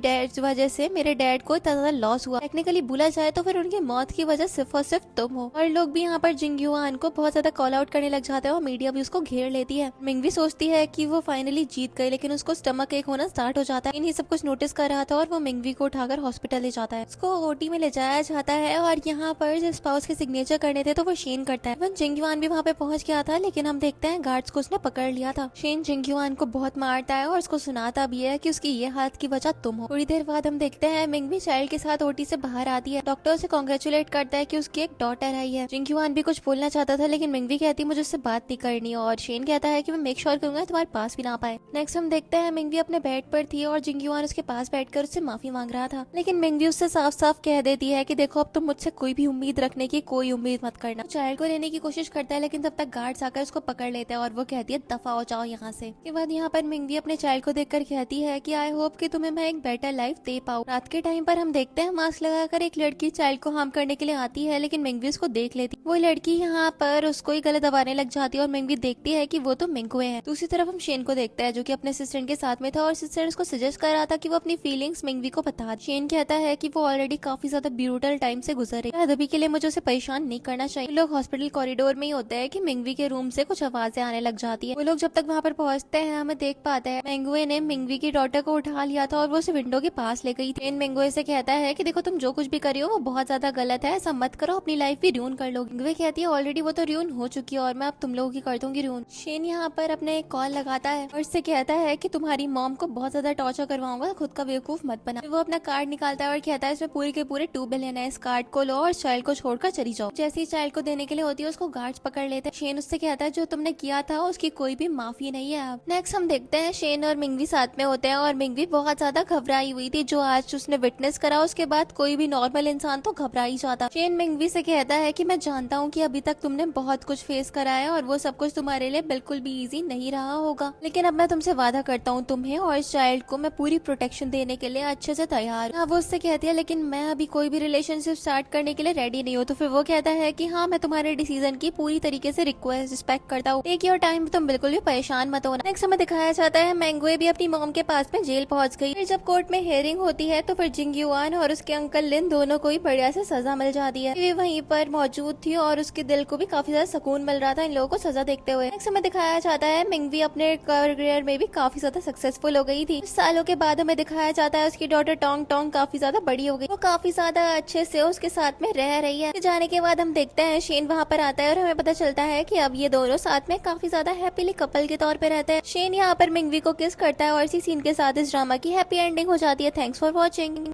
डैड की वजह से मेरे डैड को इतना ज्यादा लॉस हुआ, टेक्निकली बोला जाए तो फिर उनकी मौत की वजह सिर्फ और सिर्फ तुम हो। और लोग भी यहाँ पर जिंग ह्यूआन को बहुत ज्यादा कॉल आउट करने लग जाते हैं और मीडिया भी उसको घेर लेती है। मिंगवी सोचती है कि वो फाइनली जीत गई, लेकिन उसको स्टमक एक होना स्टार्ट हो जाता है। इन्हीं सब कुछ नोटिस कर रहा था और वो मिंगवी को उठाकर हॉस्पिटल ले जाता है। उसको ओटी में ले जाया जाता है और यहाँ पर जो स्पाउस के सिग्नेचर करने थे तो वो शेन करता है। जिंग ह्यूआन भी वहाँ पे पहुंच गया था, लेकिन हम देखते हैं गार्ड्स को उसने पकड़ लिया था। शेन जिंग ह्यूआन को बहुत मारता है और उसको सुनाता अब ये है कि उसकी ये हालत की वजह तुम हो। थोड़ी देर बाद हम देखते हैं मिंगवी चाइल्ड के साथ ओटी से बाहर आती है। डॉक्टर उसे कांग्रेचुलेट करता है कि उसकी एक डॉटर आई है। जिंगयुआन भी कुछ बोलना चाहता था लेकिन मिंगवी कहती है मुझे उससे बात नहीं करनी और शेन कहता है कि मैं मेक श्योर करूंगा तुम्हारे पास भी ना पाए। नेक्स्ट हम देखते हैं मिंगवी अपने बेड पर थी और जिंगयुआन उसके पास बैठकर उससे माफी मांग रहा था, लेकिन मिंगवी उससे साफ साफ कह देती है कि देखो अब तुम मुझसे कोई भी उम्मीद रखने की कोई उम्मीद मत करना। चाइल्ड को लेने की कोशिश करता है लेकिन तब तक गार्ड्स आकर उसको पकड़ लेते हैं और वो कहती है दफा हो जाओ यहाँ से। के बाद यहाँ पर मिंगवी अपने चाइल्ड को देखकर कहती है कि आई होप कि तुम्हें मैं एक बेटर लाइफ दे पाऊँ। रात के टाइम पर हम देखते हैं मास्क लगाकर एक लड़की चाइल्ड को हार्म करने के लिए आती है लेकिन मिंगवी उसको देख लेती। वो लड़की यहाँ पर उसको ही गले दबाने लग जाती है और मिंगवी देखती है कि वो तो मिंगवे है। दूसरी तरफ हम शेन को देखते हैं जो कि अपने असिस्टेंट के साथ में था और असिस्टेंट उसको सजेस्ट कर रहा था कि वो अपनी फीलिंग्स मिंगवी को बता। शेन कहता है कि वो ऑलरेडी काफी ज्यादा ब्यूटल टाइम से गुजरे, अभी के लिए मुझे उसे परेशान नहीं करना चाहिए। लोग हॉस्पिटल कॉरिडोर में ही होते हैं कि मिंगवी के रूम से कुछ आवाजें आने लग जाती है। वो लोग जब तक वहाँ पर पहुँचते हैं हमें देख पाते हैं मिंगवे ने मिंगवी की डॉटर को उठा लिया था और वो उसे विंडो के पास ले गई थी। मिंगवे से कहता है कि देखो तुम जो कुछ भी करी हो वो बहुत ज्यादा गलत है, ऐसा मत करो, अपनी लाइफ भी र्यून कर लो। मिंगवे कहती है ऑलरेडी वो तो र्यून हो चुकी है और मैं अब तुम लोगों की कर दूंगी र्यून। शेन यहाँ पर अपने एक कॉल लगाता है और इससे कहता है कि तुम्हारी मॉम को बहुत ज्यादा टॉर्चर करवाऊंगा, खुद का बेवकूफ मत बना। वो अपना कार्ड निकालता है और कहता है इसमें पूरे के पूरे 2 बिलियन है, इस कार्ड को लो और चाइल्ड को छोड़कर चली जाओ। जैसे ही चाइल्ड को देने के लिए होती है उसको गार्ड्स पकड़ लेते हैं। शेन उससे कहता है जो तुमने किया था उसकी कोई भी माफी नहीं है। अब नेक्स्ट हम देखते हैं शेन और मिंगवी साथ में होते हैं और मिंगवी बहुत ज्यादा घबराई हुई थी। जो आज उसने विटनेस करा उसके बाद कोई भी नॉर्मल इंसान तो घबरा ही जाता। शेन मिंगवी से कहता है कि मैं जानता हूँ कि अभी तक तुमने बहुत कुछ फेस करा है और वो सब कुछ तुम्हारे लिए बिल्कुल भी इजी नहीं रहा होगा, लेकिन अब मैं तुमसे वादा करता हूँ तुम्हें और इस चाइल्ड को मैं पूरी प्रोटेक्शन देने के लिए अच्छे से तैयार हूँ। वो उससे कहती है लेकिन मैं अभी कोई भी रिलेशनशिप स्टार्ट करने के लिए रेडी नहीं हूँ। तो फिर वो कहता है कि हाँ मैं तुम्हारे डिसीजन की पूरी तरीके से रिस्पेक्ट करता हूँ, टेक योर टाइम, तुम बिल्कुल भी परेशान मत होना। नेक्स्ट हमें दिखाया जाता है मैंगवे भी अपनी मॉम के पास में जेल पहुंच गई। फिर जब कोर्ट में हियरिंग होती है तो फिर जिंगयुआन और उसके अंकल लिन दोनों को ही बढ़िया से सजा मिल जाती है। वे वहीं पर मौजूद थी और उसके दिल को भी काफी ज्यादा सुकून मिल रहा था इन लोगों को सजा देखते हुए। नेक्स्ट हमें दिखाया जाता है मिंगवी अपने करियर में भी काफी ज्यादा सक्सेसफुल हो गई थी। कुछ सालों के बाद हमें दिखाया जाता है उसकी डॉटर टोंग टोंग काफी ज्यादा बड़ी हो गई, वो काफी ज्यादा अच्छे से उसके साथ में रह रही है। जाने के बाद हम देखते हैं शेन वहाँ पर आता है और हमें पता चलता है कि अब ये दोनों साथ में काफी ज्यादा हैप्पीली कपल के तौर पे रहते हैं। शेन यहाँ पर मिंगवी को किस करता है और इसी सीन के साथ इस ड्रामा की हैप्पी एंडिंग हो जाती है। Thanks for watching.